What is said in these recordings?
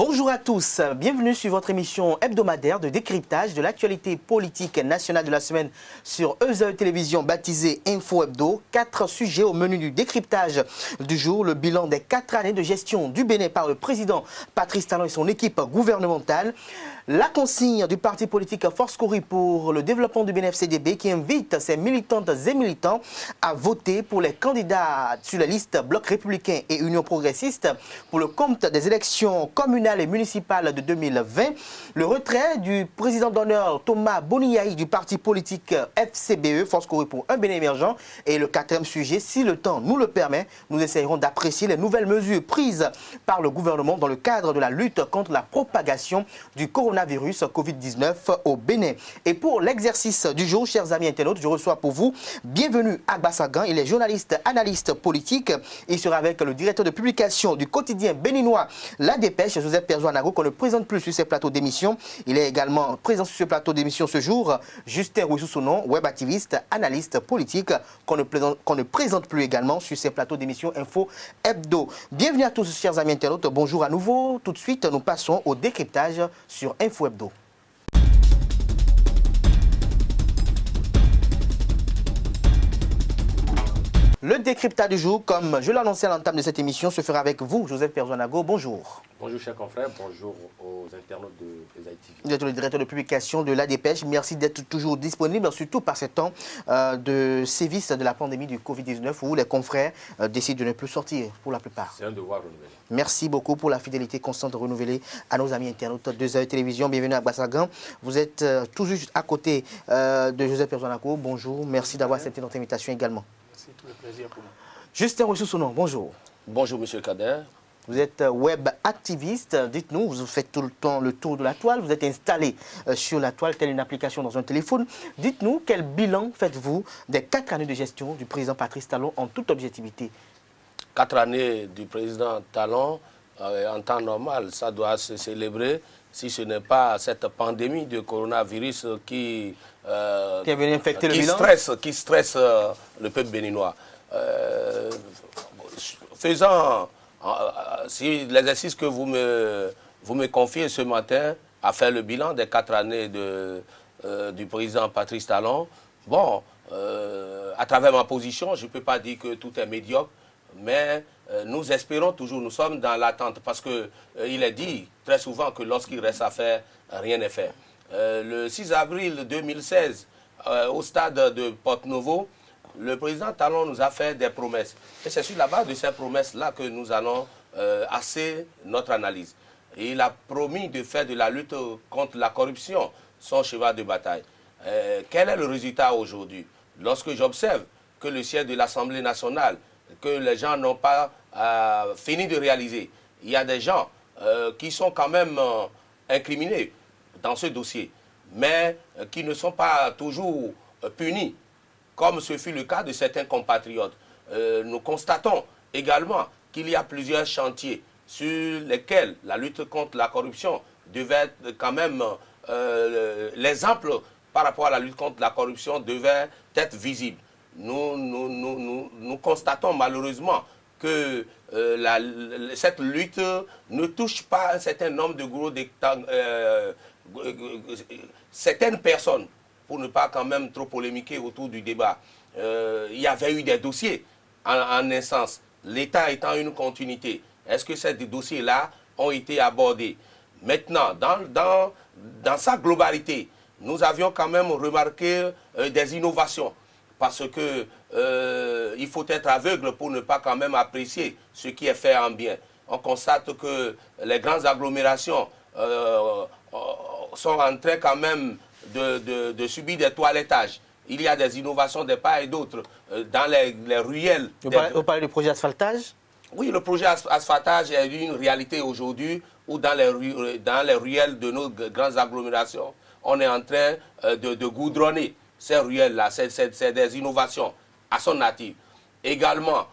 Bonjour à tous, bienvenue sur votre émission hebdomadaire de décryptage de l'actualité politique nationale de la semaine sur EZE Télévision baptisée Info Hebdo. 4 sujets au menu du décryptage du jour. Le bilan des 4 années de gestion du Bénin par le président Patrice Talon et son équipe gouvernementale. La consigne du parti politique Force Kouri pour le développement du Bénin-FCDB qui invite ses militantes et militants à voter pour les candidats sur la liste Bloc républicain et Union progressiste pour le compte des élections communales et municipales de 2020. Le retrait du président d'honneur Thomas Boniaï du parti politique FCBE, Force Kouri pour un Bénin émergent. Et le 4e sujet, si le temps nous le permet, nous essayerons d'apprécier les nouvelles mesures prises par le gouvernement dans le cadre de la lutte contre la propagation du coronavirus Covid-19 au Bénin. Et pour l'exercice du jour, chers amis internautes, je reçois pour vous, bienvenue Agba Sagan, il est journaliste, analyste politique. Il sera avec le directeur de publication du quotidien béninois La Dépêche, Joseph Perjoanago, qu'on ne présente plus sur ces plateaux d'émission. Il est également présent sur ce plateau d'émission ce jour, Justin Rouissou-Sounon, web activiste, analyste politique, qu'on ne présente plus également sur ces plateaux d'émission Info Hebdo. Bienvenue à tous, chers amis internautes, bonjour à nouveau. Tout de suite, nous passons au décryptage sur Info Hebdo. Le décryptage du jour, comme je l'annonçais à l'entame de cette émission, se fera avec vous, Joseph Perjoanago. Bonjour. Bonjour, chers confrères. Bonjour aux internautes de EZE TV. Vous êtes le directeur de publication de La Dépêche. Merci d'être toujours disponible, surtout par ces temps de sévice de la pandémie du Covid-19 où les confrères décident de ne plus sortir pour la plupart. C'est un devoir renouvelé. Merci beaucoup pour la fidélité constante renouvelée à nos amis internautes de EZE Télévision. Bienvenue à Bassagan. Vous êtes tout juste à côté de Joseph Perjoanago. Bonjour. Merci d'avoir accepté notre invitation également. C'est tout le plaisir pour moi. Justin Rouissou-Sounon, bonjour. Bonjour, monsieur Kader. Vous êtes web activiste. Dites-nous, vous faites tout le temps le tour de la toile. Vous êtes installé sur la toile, telle une application dans un téléphone. Dites-nous, quel bilan faites-vous des 4 années de gestion du président Patrice Talon en toute objectivité? 4 années du président Talon, en temps normal, ça doit se célébrer si ce n'est pas cette pandémie de coronavirus qui est venu infecter le bilan, qui stresse le peuple béninois. Faisant si l'exercice que vous me confiez ce matin à faire le bilan des 4 années du président Patrice Talon, bon, à travers ma position, je ne peux pas dire que tout est médiocre, mais nous espérons toujours, nous sommes dans l'attente, parce qu'il est dit très souvent que lorsqu'il reste à faire, rien n'est fait. Le 6 avril 2016, au stade de Porte-Novo, le président Talon nous a fait des promesses. Et c'est sur la base de ces promesses-là que nous allons axer notre analyse. Et il a promis de faire de la lutte contre la corruption son cheval de bataille. Quel est le résultat aujourd'hui? Lorsque j'observe que le siège de l'Assemblée nationale, que les gens n'ont pas fini de réaliser, il y a des gens qui sont quand même incriminés dans ce dossier, mais qui ne sont pas toujours punis, comme ce fut le cas de certains compatriotes. Nous constatons également qu'il y a plusieurs chantiers sur lesquels la lutte contre la corruption devait être quand même, l'exemple par rapport à la lutte contre la corruption devait être visible. Nous constatons malheureusement que cette lutte ne touche pas un certain nombre de certaines personnes, pour ne pas quand même trop polémiquer autour du débat. Il y avait eu des dossiers en instance, l'État étant une continuité. Est-ce que ces dossiers-là ont été abordés? Maintenant, dans sa globalité, nous avions quand même remarqué des innovations, parce que il faut être aveugle pour ne pas quand même apprécier ce qui est fait en bien. On constate que les grandes agglomérations sont en train quand même de subir des toilettages. Il y a des innovations de part et d'autre dans les ruelles. Vous parlez du projet asphaltage? Oui, le projet asphaltage est une réalité aujourd'hui où dans les ruelles de nos grandes agglomérations, on est en train de goudronner ces ruelles-là. C'est des innovations à son natif. Également,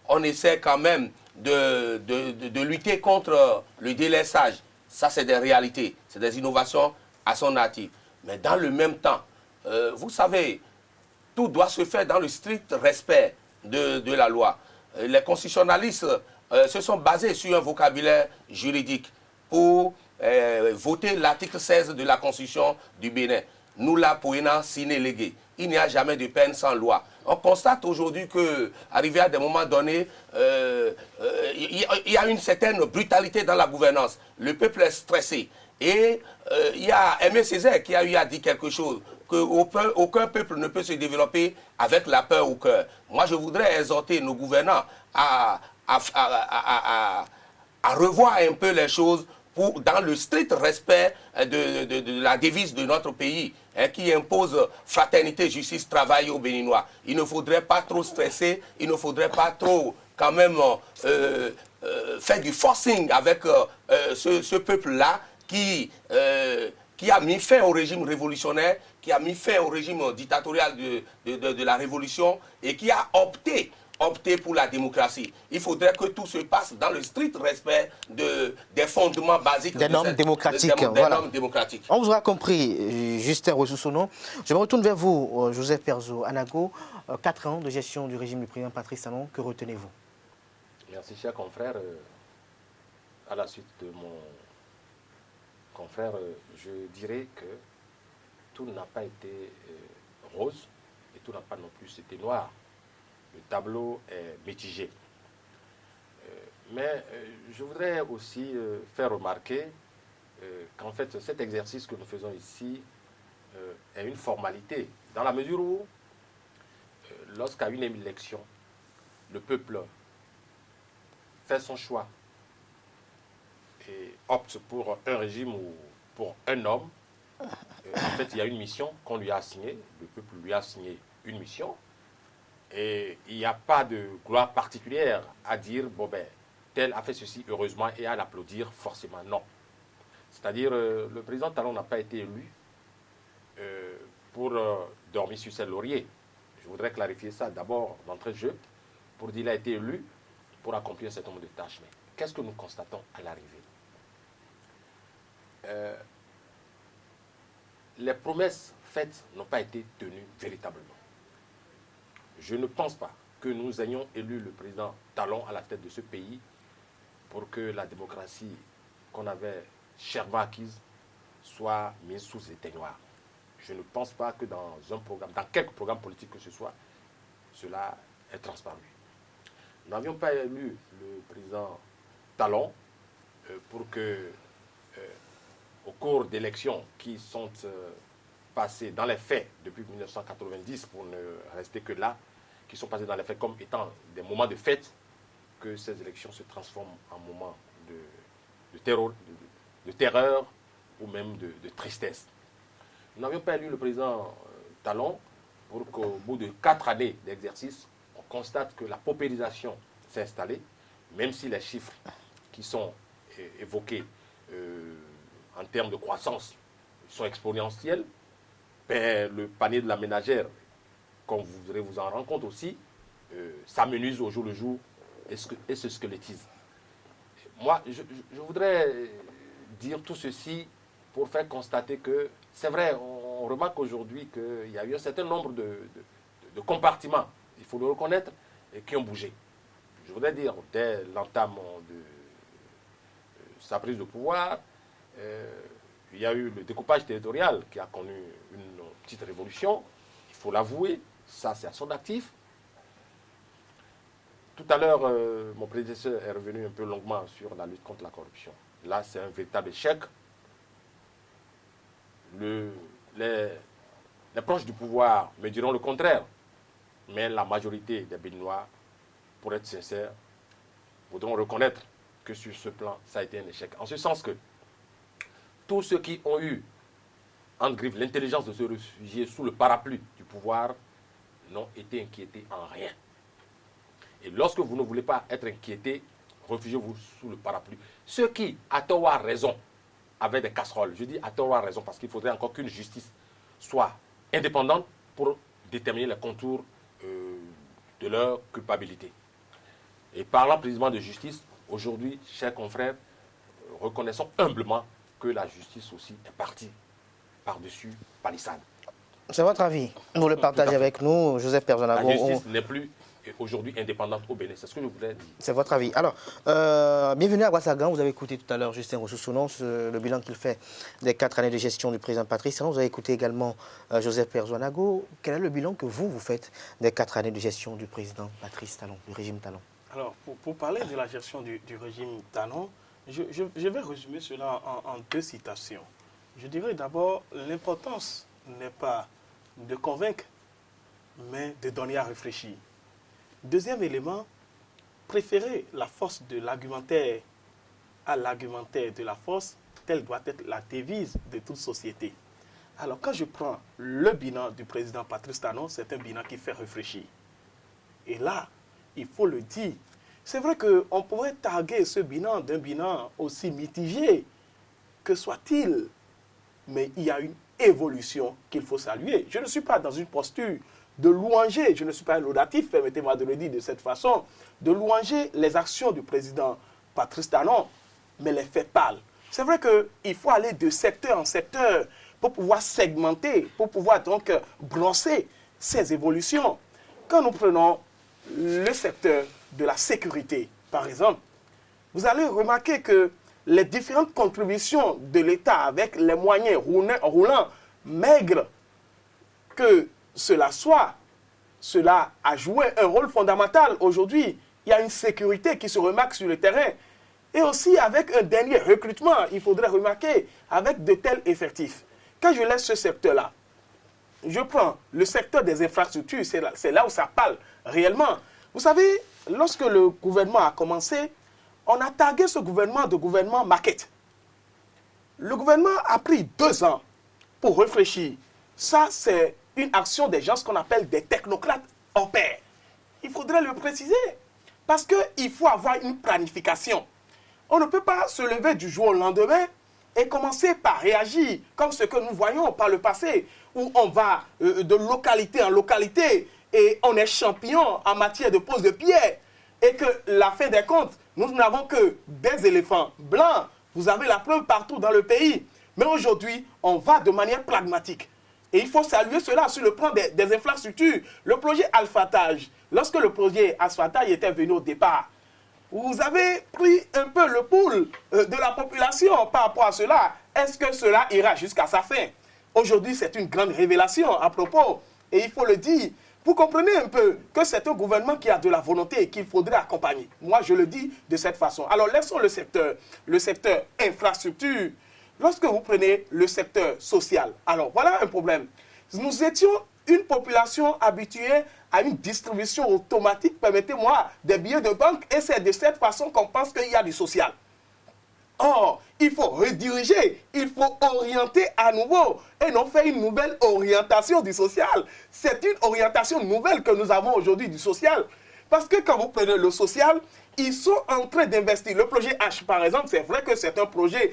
on essaie quand même de lutter contre le délaissage. Ça, c'est des réalités, c'est des innovations à son natif. Mais dans le même temps, vous savez, tout doit se faire dans le strict respect de la loi. Les constitutionnalistes se sont basés sur un vocabulaire juridique pour voter l'article 16 de la Constitution du Bénin. Nous la poena sine lege. Il n'y a jamais de peine sans loi. On constate aujourd'hui qu'arrivé à des moments donnés, il y a une certaine brutalité dans la gouvernance. Le peuple est stressé. Et il y a Aimé Césaire qui a eu à dire quelque chose, qu'aucun peuple ne peut se développer avec la peur au cœur. Moi, je voudrais exhorter nos gouvernants à revoir un peu les choses dans le strict respect de la devise de notre pays, qui impose fraternité, justice, travail aux Béninois. Il ne faudrait pas trop stresser, il ne faudrait pas trop quand même faire du forcing avec ce peuple-là qui a mis fin au régime révolutionnaire, qui a mis fin au régime dictatorial de la révolution et qui a opté pour la démocratie. Il faudrait que tout se passe dans le strict respect des fondements basiques des normes démocratiques. Normes démocratiques. On vous aura compris, Justin Ressoussono. Je me retourne vers vous, Joseph Perzo Anago. 4 ans de gestion du régime du président Patrice Talon, que retenez-vous? Merci, cher confrère. À la suite de mon confrère, je dirais que tout n'a pas été rose et tout n'a pas non plus été noir. Le tableau est mitigé. Mais je voudrais aussi faire remarquer qu'en fait, cet exercice que nous faisons ici est une formalité, dans la mesure où, lorsqu'à une élection, le peuple fait son choix et opte pour un régime ou pour un homme, en fait, il y a une mission qu'on lui a assignée, le peuple lui a assigné une mission, et il n'y a pas de gloire particulière à dire, bon ben, tel a fait ceci heureusement et à l'applaudir forcément. Non. C'est-à-dire, le président Talon n'a pas été élu pour dormir sur ses lauriers. Je voudrais clarifier ça d'abord d'entrée de jeu, pour dire qu'il a été élu pour accomplir un certain nombre de tâches. Mais qu'est-ce que nous constatons à l'arrivée? Les promesses faites n'ont pas été tenues véritablement. Je ne pense pas que nous ayons élu le président Talon à la tête de ce pays pour que la démocratie qu'on avait chèrement acquise soit mise sous éteignoir. Je ne pense pas que dans un programme, dans quelque programme politique que ce soit, cela est transparu. Nous n'avions pas élu le président Talon pour que, au cours d'élections qui sont passées dans les faits depuis 1990, pour ne rester que là, qui sont passées dans les faits comme étant des moments de fête, que ces élections se transforment en moments de terreur ou même de tristesse. Nous n'avions pas élu le président Talon pour qu'au bout de 4 années d'exercice, on constate que la paupérisation s'est installée, même si les chiffres qui sont évoqués en termes de croissance sont exponentiels, ben, le panier de la ménagère, comme vous voudrez vous en rendre compte aussi, s'amenuise au jour le jour et se squelettise. Moi, je voudrais dire tout ceci pour faire constater que, c'est vrai, on remarque aujourd'hui qu'il y a eu un certain nombre de compartiments, il faut le reconnaître, qui ont bougé. Je voudrais dire, dès l'entame de sa prise de pouvoir, il y a eu le découpage territorial qui a connu une petite révolution, il faut l'avouer, ça c'est à son actif. Tout à l'heure, mon prédécesseur est revenu un peu longuement sur la lutte contre la corruption. Là, c'est un véritable échec. Les proches du pouvoir me diront le contraire, mais la majorité des Béninois, pour être sincère, voudront reconnaître que sur ce plan, ça a été un échec. En ce sens que tous ceux qui ont eu, en griffe, l'intelligence de se réfugier sous le parapluie du pouvoir n'ont été inquiétés en rien. Et lorsque vous ne voulez pas être inquiétés, réfugiez-vous sous le parapluie. Ceux qui, à tort ou à raison, avaient des casseroles, je dis à tort ou à raison parce qu'il faudrait encore qu'une justice soit indépendante pour déterminer les contours de leur culpabilité. Et parlant précisément de justice, aujourd'hui, chers confrères, reconnaissons humblement que la justice aussi est partie par-dessus palissade. C'est votre avis. Vous le partagez avec nous, Joseph Perzo Anago. La justice n'est plus aujourd'hui indépendante au Bénin. C'est ce que je voulais dire. C'est votre avis. Alors, bienvenue à Ouassagan. Vous avez écouté tout à l'heure Justin Rousseau-Sounon, le bilan qu'il fait des 4 années de gestion du président Patrice Talon. Vous avez écouté également Joseph Perzoanago. Quel est le bilan que vous faites des 4 années de gestion du président Patrice Talon, du régime Talon? Alors, pour parler de la gestion du régime Talon, je vais résumer cela en 2 citations. Je dirais d'abord, l'importance n'est pas de convaincre, mais de donner à réfléchir. Deuxième élément, préférer la force de l'argumentaire à l'argumentaire de la force, telle doit être la devise de toute société. Alors, quand je prends le bilan du président Patrice Talon, c'est un bilan qui fait réfléchir. Et là, il faut le dire, c'est vrai qu'on pourrait targuer ce bilan d'un bilan aussi mitigé que soit-il, mais il y a une évolution qu'il faut saluer. Je ne suis pas dans une posture de louanger, je ne suis pas un laudatif, permettez-moi de le dire de cette façon, de louanger les actions du président Patrice Talon, mais les faits parlent. C'est vrai qu'il faut aller de secteur en secteur pour pouvoir segmenter, pour pouvoir donc brosser ces évolutions. Quand nous prenons le secteur de la sécurité, par exemple, vous allez remarquer que les différentes contributions de l'État avec les moyens roulants, maigres, que cela soit, cela a joué un rôle fondamental. Aujourd'hui, il y a une sécurité qui se remarque sur le terrain. Et aussi avec un dernier recrutement, il faudrait remarquer, avec de tels effectifs. Quand je laisse ce secteur-là, je prends le secteur des infrastructures, c'est là où ça parle réellement. Vous savez, lorsque le gouvernement a commencé, on a tagué ce gouvernement de gouvernement maquette. Le gouvernement a pris 2 ans pour réfléchir. Ça, c'est une action des gens, ce qu'on appelle des technocrates en pair. Il faudrait le préciser. Parce qu'il faut avoir une planification. On ne peut pas se lever du jour au lendemain et commencer par réagir comme ce que nous voyons par le passé, où on va de localité en localité et on est champion en matière de pose de pierre. Et que la fin des comptes, nous n'avons que des éléphants blancs. Vous avez la preuve partout dans le pays. Mais aujourd'hui, on va de manière pragmatique. Et il faut saluer cela sur le plan des infrastructures. Le projet Alphatage, lorsque le projet Alphatage était venu au départ, vous avez pris un peu le pouls de la population par rapport à cela. Est-ce que cela ira jusqu'à sa fin? Aujourd'hui, c'est une grande révélation à propos. Et il faut le dire. Vous comprenez un peu que c'est un gouvernement qui a de la volonté et qu'il faudrait accompagner. Moi, je le dis de cette façon. Alors, laissons le secteur infrastructure. Lorsque vous prenez le secteur social, alors voilà un problème. Nous étions une population habituée à une distribution automatique, permettez-moi, des billets de banque, et c'est de cette façon qu'on pense qu'il y a du social. Or, il faut rediriger, il faut orienter à nouveau et non faire une nouvelle orientation du social. C'est une orientation nouvelle que nous avons aujourd'hui du social. Parce que quand vous prenez le social, ils sont en train d'investir. Le projet H, par exemple, c'est vrai que c'est un projet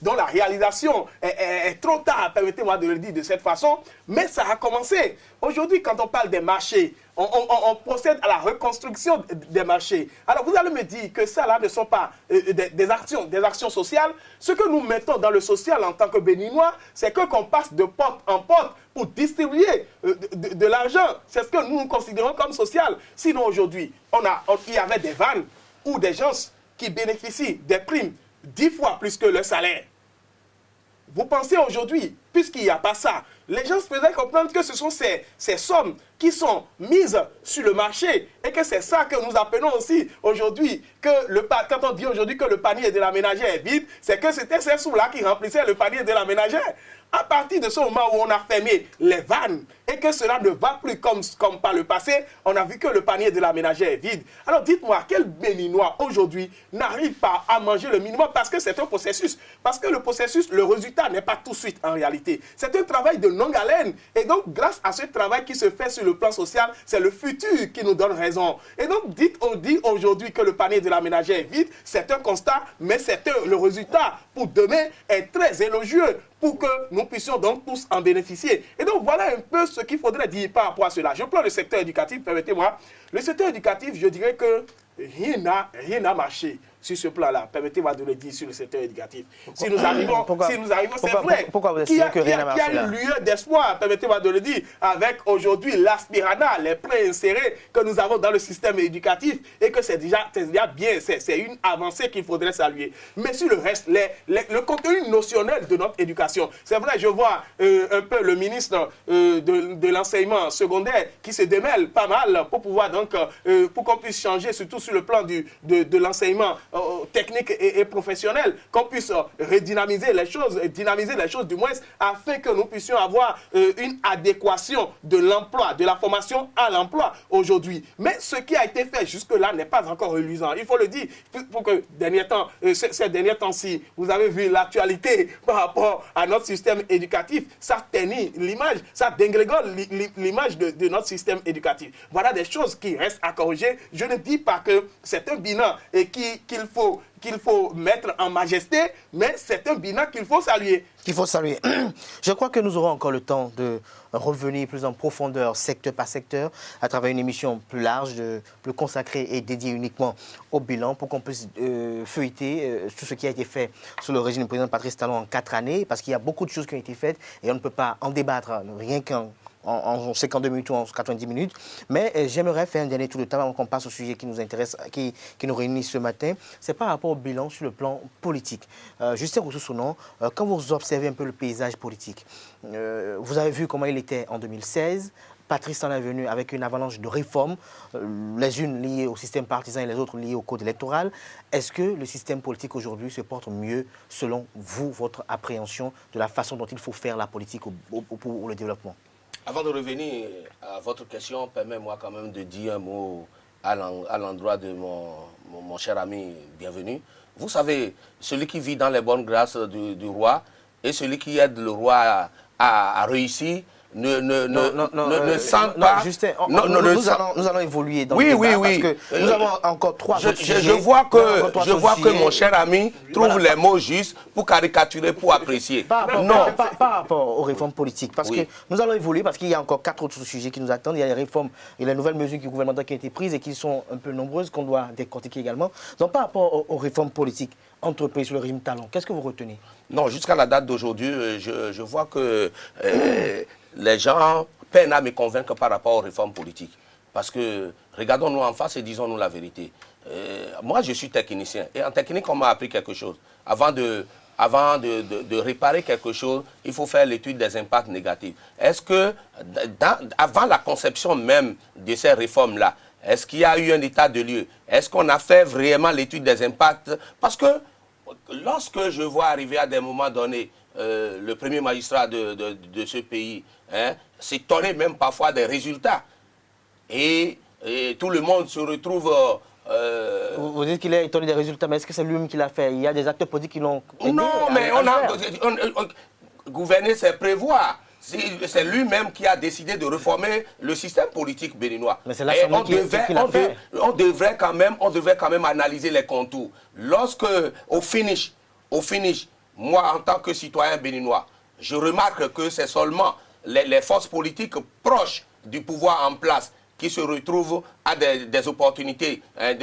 dont la réalisation est trop tard, permettez-moi de le dire de cette façon, mais ça a commencé. Aujourd'hui, quand on parle des marchés, on procède à la reconstruction des marchés. Alors, vous allez me dire que ça, là, ne sont pas des actions sociales. Ce que nous mettons dans le social en tant que Béninois, c'est qu'on passe de porte en porte pour distribuer de l'argent. C'est ce que nous considérons comme social. Sinon, aujourd'hui, il y avait des vannes ou des gens qui bénéficient des primes 10 fois plus que le salaire. Vous pensez aujourd'hui, puisqu'il n'y a pas ça, les gens se faisaient comprendre que ce sont ces sommes qui sont mises sur le marché et que c'est ça que nous appelons aussi aujourd'hui, quand on dit aujourd'hui que le panier de la ménagère est vide, c'est que c'était ces sous-là qui remplissaient le panier de la ménagère. À partir de ce moment où on a fermé les vannes et que cela ne va plus comme par le passé, on a vu que le panier de la ménagère est vide. Alors dites-moi, quel Béninois aujourd'hui n'arrive pas à manger le minimum parce que c'est un processus. Parce que le processus, le résultat n'est pas tout de suite en réalité. C'est un travail de longue haleine. Et donc, grâce à ce travail qui se fait sur le plan social, c'est le futur qui nous donne raison. Et donc, on dit aujourd'hui que le panier de la ménagère est vide, c'est un constat, mais le résultat pour demain est très élogieux pour que nous puissions donc tous en bénéficier. Et donc, voilà un peu ce qu'il faudrait dire par rapport à cela. Je prends le secteur éducatif, permettez-moi. Le secteur éducatif, je dirais que rien n'a marché. sur ce plan-là. Permettez-moi de le dire sur le secteur éducatif. Si nous arrivons, c'est vrai pourquoi vous qu'il y a, que rien n'a marché là? une lueur d'espoir, permettez-moi de le dire, avec aujourd'hui l'aspirana, les préinsérés que nous avons dans le système éducatif et que c'est déjà bien, c'est une avancée qu'il faudrait saluer. Mais sur le reste, le contenu notionnel de notre éducation, c'est vrai, je vois un peu le ministre de l'enseignement secondaire qui se démêle pas mal pour pouvoir donc, pour qu'on puisse changer, surtout sur le plan de l'enseignement technique et professionnel, qu'on puisse redynamiser les choses, dynamiser les choses du moins, afin que nous puissions avoir une adéquation de l'emploi, de la formation à l'emploi aujourd'hui. Mais ce qui a été fait jusque-là n'est pas encore reluisant. Il faut le dire, pour que ces derniers temps-ci, vous avez vu l'actualité par rapport à notre système éducatif, ça ternit l'image, ça dégrégole l'image de notre système éducatif. Voilà des choses qui restent à corriger. Je ne dis pas que c'est un bilan qu'il faut mettre en majesté, mais c'est un bilan qu'il faut saluer. Je crois que nous aurons encore le temps de revenir plus en profondeur, secteur par secteur, à travers une émission plus large, plus consacrée et dédiée uniquement au bilan, pour qu'on puisse feuilleter tout ce qui a été fait sous le régime du président Patrice Talon en 4 années, parce qu'il y a beaucoup de choses qui ont été faites et on ne peut pas en débattre rien qu'en 52 minutes ou en 90 minutes. Mais j'aimerais faire un dernier tour de table avant qu'on passe au sujet qui nous intéresse, qui nous réunit ce matin. C'est par rapport au bilan sur le plan politique. Justin Rousseau-Sonon, quand vous observez un peu le paysage politique, vous avez vu comment il était en 2016. Patrice Talon est venu avec une avalanche de réformes, les unes liées au système partisan et les autres liées au code électoral. Est-ce que le système politique aujourd'hui se porte mieux, selon vous, votre appréhension de la façon dont il faut faire la politique pour le développement? Avant de revenir à votre question, permettez-moi quand même de dire un mot à l'endroit de mon cher ami bienvenu. Vous savez, celui qui vit dans les bonnes grâces du roi et celui qui aide le roi à réussir ne sent pas... Justin, nous allons évoluer dans le débat parce que nous avons encore 3 autres sujets. Je vois que mon cher ami trouve les mots justes pour caricaturer, pour apprécier. Par rapport aux réformes politiques, parce que nous allons évoluer, parce qu'il y a encore 4 autres sujets qui nous attendent. Il y a les réformes et les nouvelles mesures gouvernementales qui ont été prises et qui sont un peu nombreuses, qu'on doit décortiquer également. Donc par rapport aux réformes politiques entreprises sur le régime Talon, qu'est-ce que vous retenez? Non, jusqu'à la date d'aujourd'hui, je vois que les gens peinent à me convaincre par rapport aux réformes politiques. Parce que, regardons-nous en face et disons-nous la vérité. Moi, je suis technicien. Et en technique, on m'a appris quelque chose. Avant de réparer quelque chose, il faut faire l'étude des impacts négatifs. Est-ce que, avant la conception même de ces réformes-là, est-ce qu'il y a eu un état de lieu? Est-ce qu'on a fait vraiment l'étude des impacts? Parce que lorsque je vois arriver à des moments donnés le premier magistrat de ce pays, s'étonner même parfois des résultats, et tout le monde se retrouve... Vous dites qu'il est étonné des résultats, mais est-ce que c'est lui-même qui l'a fait? Il y a des acteurs politiques qui l'ont aidé. Non, mais gouverner, c'est prévoir. C'est lui-même qui a décidé de réformer le système politique béninois. Mais c'est l'Assemblée qui l'a fait. On devrait quand même analyser les contours. Lorsque, au finish, moi, en tant que citoyen béninois, je remarque que c'est seulement les forces politiques proches du pouvoir en place qui se retrouvent à des opportunités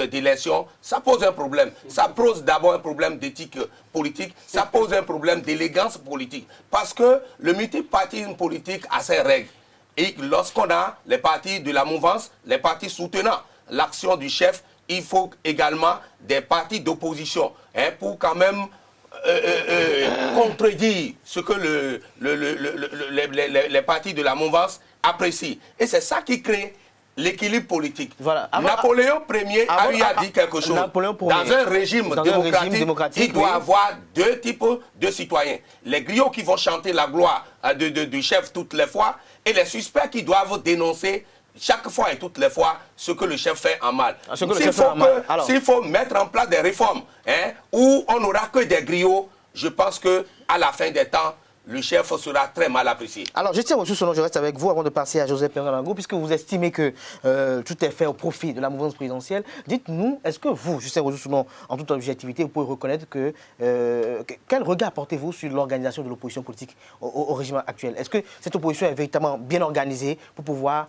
d'élection, ça pose un problème. Ça pose d'abord un problème d'éthique politique, ça pose un problème d'élégance politique. Parce que le multipartisme politique a ses règles. Et lorsqu'on a les partis de la mouvance, les partis soutenant l'action du chef, il faut également des partis d'opposition pour quand même contredire ce que les partis de la mouvance apprécient. Et c'est ça qui crée l'équilibre politique. Voilà. Napoléon Ier a dit quelque chose. Dans un régime démocratique, il doit avoir 2 types de citoyens. Les griots qui vont chanter la gloire du chef toutes les fois et les suspects qui doivent dénoncer chaque fois et toutes les fois ce que le chef fait en mal. S'il faut mettre en place des réformes où on n'aura que des griots, je pense qu'à la fin des temps, le chef sera très mal apprécié. Alors, je tiens aussi selon je reste avec vous avant de passer à Joseph Pernalango, puisque vous estimez que tout est fait au profit de la mouvance présidentielle. Dites-nous, est-ce que vous, Justin Rousseau, en toute objectivité, vous pouvez reconnaître que quel regard portez-vous sur l'organisation de l'opposition politique au régime actuel? Est-ce que cette opposition est véritablement bien organisée pour pouvoir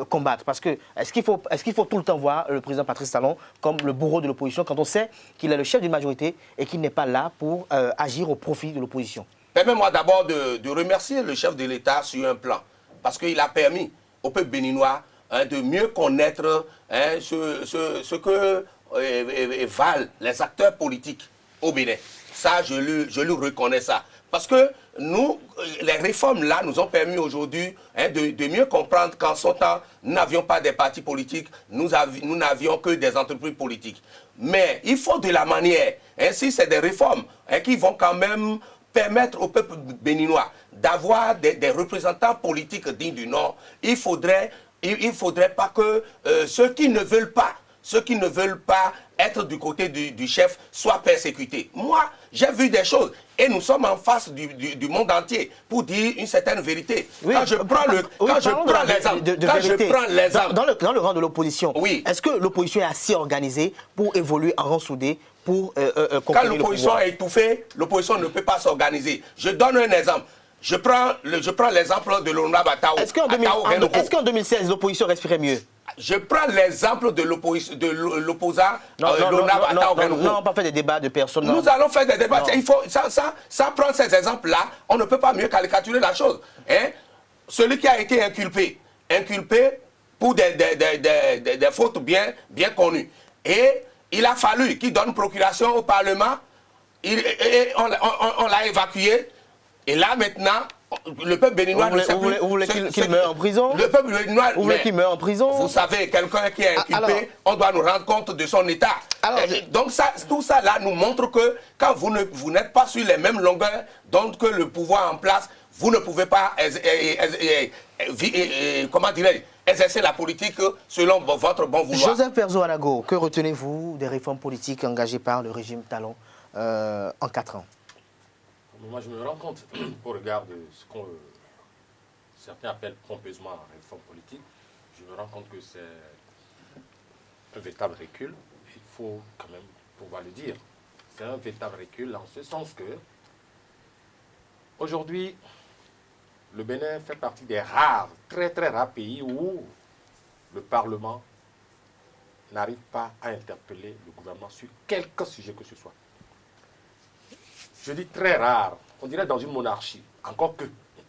combattre? Parce que est-ce qu'il faut tout le temps voir le président Patrice Talon comme le bourreau de l'opposition quand on sait qu'il est le chef d'une majorité et qu'il n'est pas là pour agir au profit de l'opposition? Permets-moi d'abord de remercier le chef de l'État sur un plan, parce qu'il a permis au peuple béninois de mieux connaître ce que valent les acteurs politiques au Bénin. Ça, je lui reconnais ça. Parce que nous, les réformes là nous ont permis aujourd'hui de mieux comprendre qu'en son temps, nous n'avions pas des partis politiques, nous n'avions que des entreprises politiques. Mais il faut de la manière. Si c'est des réformes qui vont quand même permettre au peuple béninois d'avoir des représentants politiques dignes du Nord, il faudrait pas que ceux qui ne veulent pas être du côté du chef soient persécutés. Moi, j'ai vu des choses et nous sommes en face du monde entier pour dire une certaine vérité. Oui, quand je prends l'exemple, dans le rang de l'opposition, oui. Est-ce que l'opposition est assez organisée pour évoluer en rang soudé pour quand l'opposition est étouffée, l'opposition ne peut pas s'organiser. Je donne un exemple. Je prends l'exemple de l'honorable Atao. Est-ce qu'en 2016, l'opposition respirait mieux? Je prends l'exemple de l'opposant l'honorable Atao Renouveau. Nous n'allons pas faire des débats de personnes. Nous allons faire des débats. Il faut, ça prend ces exemples-là, on ne peut pas mieux caricaturer la chose. Celui qui a été inculpé pour des fautes bien connues. Et il a fallu qu'il donne procuration au Parlement. On l'a évacué. Et là, maintenant, le peuple béninois ne sait plus... Vous voulez qu'il meure en prison? Le peuple béninois... Vous voulez qu'il meure en prison? Vous savez, quelqu'un qui est inculpé, on doit nous rendre compte de son état. Donc tout ça là nous montre que quand vous n'êtes pas sur les mêmes longueurs, donc que le pouvoir en place, vous ne pouvez pas exercer la politique selon votre bon vouloir. Joseph Pernalango, que retenez-vous des réformes politiques engagées par le régime Talon en 4 ans? Moi, je me rends compte, au regard de ce que certains appellent pompeusement réforme politique, je me rends compte que c'est un véritable recul. Il faut quand même pouvoir le dire. C'est un véritable recul en ce sens que, aujourd'hui, le Bénin fait partie des rares, très très rares pays où le Parlement n'arrive pas à interpeller le gouvernement sur quelque sujet que ce soit. Je dis très rare, on dirait dans une monarchie, encore que.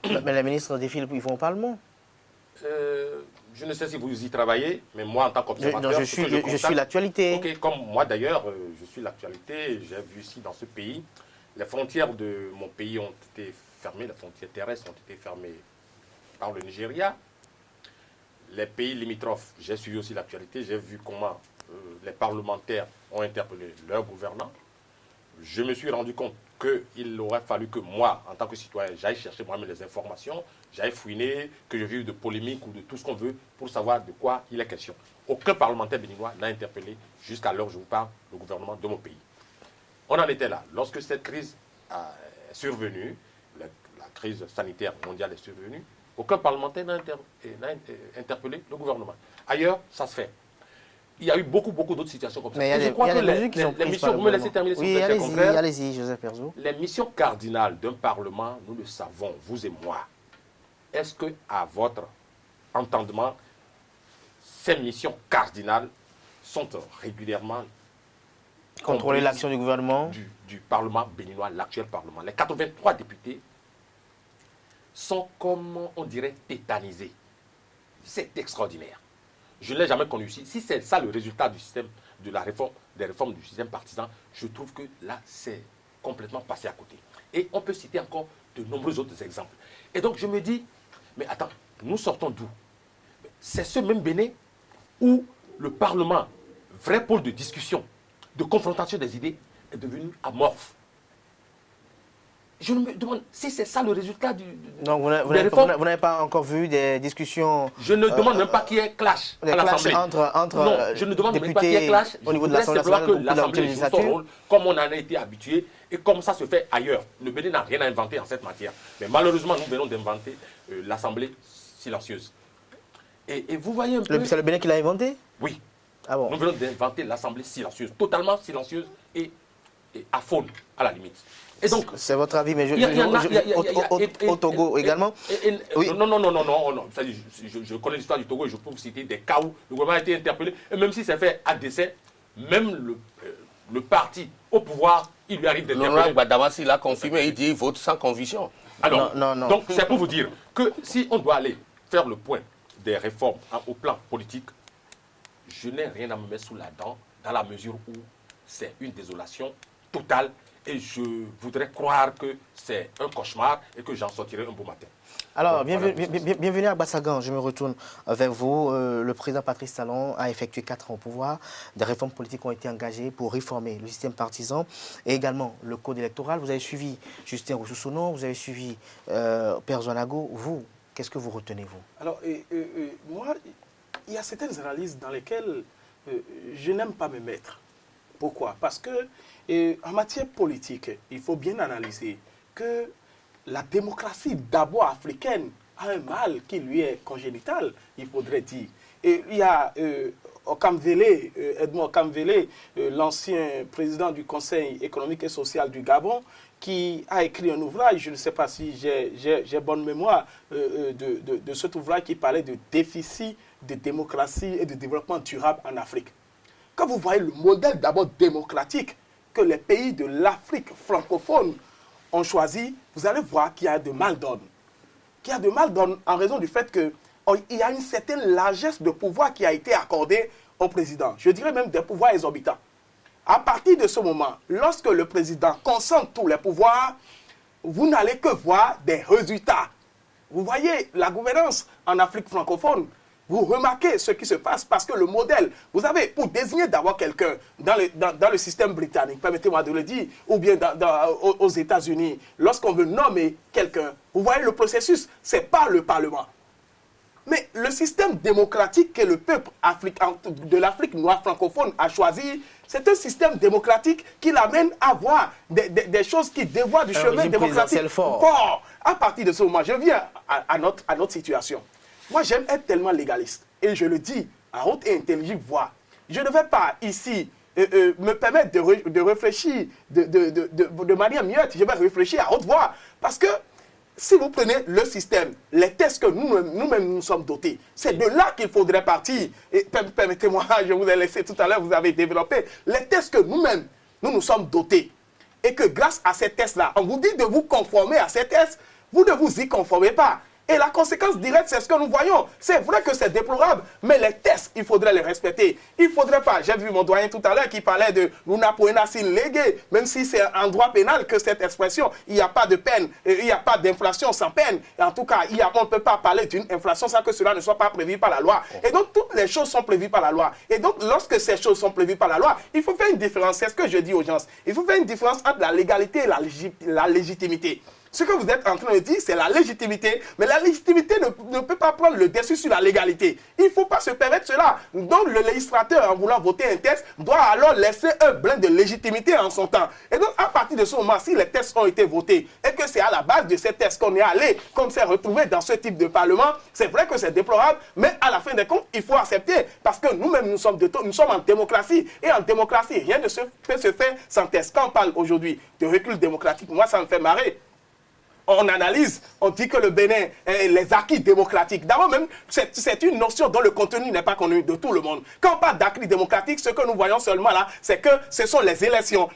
Mais les ministres défilent, ils vont au Parlement. Je ne sais si vous y travaillez, mais moi en tant qu'observateur, je suis l'actualité. Ok, comme moi d'ailleurs, je suis l'actualité, j'ai vu ici dans ce pays, les frontières de mon pays ont été fermées, les frontières terrestres ont été fermées par le Nigeria. Les pays limitrophes, j'ai suivi aussi l'actualité, j'ai vu comment les parlementaires ont interpellé leurs gouvernants. Je me suis rendu compte qu'il aurait fallu que moi, en tant que citoyen, j'aille chercher moi-même les informations, j'aille fouiner, que je vive de polémiques ou de tout ce qu'on veut pour savoir de quoi il est question. Aucun parlementaire béninois n'a interpellé, jusqu'à l'heure où je vous parle, le gouvernement de mon pays. On en était là. Lorsque cette crise est survenue, la crise sanitaire mondiale est survenue, aucun parlementaire n'a interpellé le gouvernement. Ailleurs, ça se fait. Il y a eu beaucoup d'autres situations comme ça. Mais je crois que les missions, vous me laissez terminer, s'il vous plaît, allez-y, Joseph Pernalango. Les missions cardinales d'un Parlement, nous le savons, vous et moi. Est-ce que, à votre entendement, ces missions cardinales sont régulièrement contrôler l'action du gouvernement du Parlement béninois, l'actuel Parlement? Les 83 députés sont, comme on dirait, tétanisés. C'est extraordinaire. Je ne l'ai jamais connu ici. Si c'est ça le résultat du système, des réformes du système partisan, je trouve que là, c'est complètement passé à côté. Et on peut citer encore de nombreux autres exemples. Et donc, je me dis, mais attends, nous sortons d'où? C'est ce même Bénin où le Parlement, vrai pôle de discussion, de confrontation des idées, est devenu amorphe. je me demande si c'est ça le résultat Donc, vous n'avez pas encore vu des discussions... Je ne demande même pas qu'il y ait clash à l'Assemblée. Non, je ne demande même pas qu'il y ait clash. Au niveau de l'Assemblée nationale, que l'Assemblée joue son rôle comme on en a été habitué et comme ça se fait ailleurs. Le Bénin n'a rien à inventer en cette matière. Mais malheureusement, nous venons d'inventer l'Assemblée silencieuse. Et vous voyez un peu... C'est le Bénin qui l'a inventé? Oui. Ah bon? Nous venons d'inventer l'Assemblée silencieuse, totalement silencieuse et aphone à la limite. Et donc, c'est votre avis, mais au Togo également. Oui. Non. Je connais l'histoire du Togo et je peux vous citer des cas où le gouvernement a été interpellé. Et même si c'est fait à décès, même le parti au pouvoir, il lui arrive d'interpeller. Damas, il a confirmé, il dit qu'il vote sans conviction. Alors, donc c'est pour vous dire que si on doit aller faire le point des réformes au plan politique, je n'ai rien à me mettre sous la dent dans la mesure où c'est une désolation totale et je voudrais croire que c'est un cauchemar et que j'en sortirai un beau matin. Alors, bienvenue à Bassagan. Je me retourne vers vous. Le président Patrice Talon a effectué 4 ans au pouvoir. Des réformes politiques ont été engagées pour réformer le système partisan et également le code électoral. Vous avez suivi Justin Roussoussono, vous avez suivi Père Zonago. Vous, qu'est-ce que vous retenez, vous? Alors, moi, il y a certaines analyses dans lesquelles je n'aime pas me mettre. Pourquoi? Parce que en matière politique, il faut bien analyser que la démocratie d'abord africaine a un mal qui lui est congénital, il faudrait dire. Et il y a Edmond Okamvele, l'ancien président du Conseil économique et social du Gabon, qui a écrit un ouvrage, je ne sais pas si j'ai bonne mémoire, de cet ouvrage qui parlait de déficit de démocratie et de développement durable en Afrique. Quand vous voyez le modèle d'abord démocratique que les pays de l'Afrique francophone ont choisi, vous allez voir qu'il y a de mal d'ordre. Qu'il y a de mal d'ordre en raison du fait qu'il y a une certaine largesse de pouvoir qui a été accordée au président. Je dirais même des pouvoirs exorbitants. À partir de ce moment, lorsque le président concentre tous les pouvoirs, vous n'allez que voir des résultats. Vous voyez la gouvernance en Afrique francophone. Vous remarquez ce qui se passe parce que le modèle, vous savez, pour désigner d'abord quelqu'un dans le système britannique, permettez-moi de le dire, ou bien aux États-Unis, lorsqu'on veut nommer quelqu'un, vous voyez le processus, c'est pas le Parlement. Mais le système démocratique que le peuple de l'Afrique noire francophone a choisi, c'est un système démocratique qui l'amène à voir des choses qui dévoient du chemin démocratique fort. À partir de ce moment, je viens à notre situation. Moi, j'aime être tellement légaliste. Et je le dis à haute et intelligible voix. Je ne vais pas ici me permettre de réfléchir de manière muette. Je vais réfléchir à haute voix. Parce que si vous prenez le système, les tests que nous-mêmes nous sommes dotés, c'est de là qu'il faudrait partir. Et permettez-moi, je vous ai laissé tout à l'heure, vous avez développé les tests que nous-mêmes, nous sommes dotés. Et que grâce à ces tests-là, on vous dit de vous conformer à ces tests, vous ne vous y conformez pas. Et la conséquence directe, c'est ce que nous voyons. C'est vrai que c'est déplorable, mais les tests, il faudrait les respecter. Il ne faudrait pas, j'ai vu mon doyen tout à l'heure qui parlait de « Luna poena sin lege », même si c'est en droit pénal que cette expression, il n'y a pas de peine, il n'y a pas d'inflation sans peine. Et en tout cas, on ne peut pas parler d'une inflation sans que cela ne soit pas prévu par la loi. Et donc, toutes les choses sont prévues par la loi. Et donc, lorsque ces choses sont prévues par la loi, il faut faire une différence. C'est ce que je dis aux gens. Il faut faire une différence entre la légalité et la légitimité. Ce que vous êtes en train de dire, c'est la légitimité. Mais la légitimité ne peut pas prendre le dessus sur la légalité. Il ne faut pas se permettre cela. Donc le législateur, en voulant voter un texte, doit alors laisser un brin de légitimité en son temps. Et donc à partir de ce moment, si les textes ont été votés et que c'est à la base de ces textes qu'on est allé, qu'on s'est retrouvé dans ce type de parlement, c'est vrai que c'est déplorable, mais à la fin des comptes, il faut accepter. Parce que nous-mêmes, nous sommes en démocratie. Et en démocratie, rien ne peut se faire sans texte. Quand on parle aujourd'hui de recul démocratique, moi ça me fait marrer. On analyse, on dit que le Bénin, les acquis démocratiques. D'abord même, c'est une notion dont le contenu n'est pas connu de tout le monde. Quand on parle d'acquis démocratiques, ce que nous voyons seulement là, c'est que ce sont les élections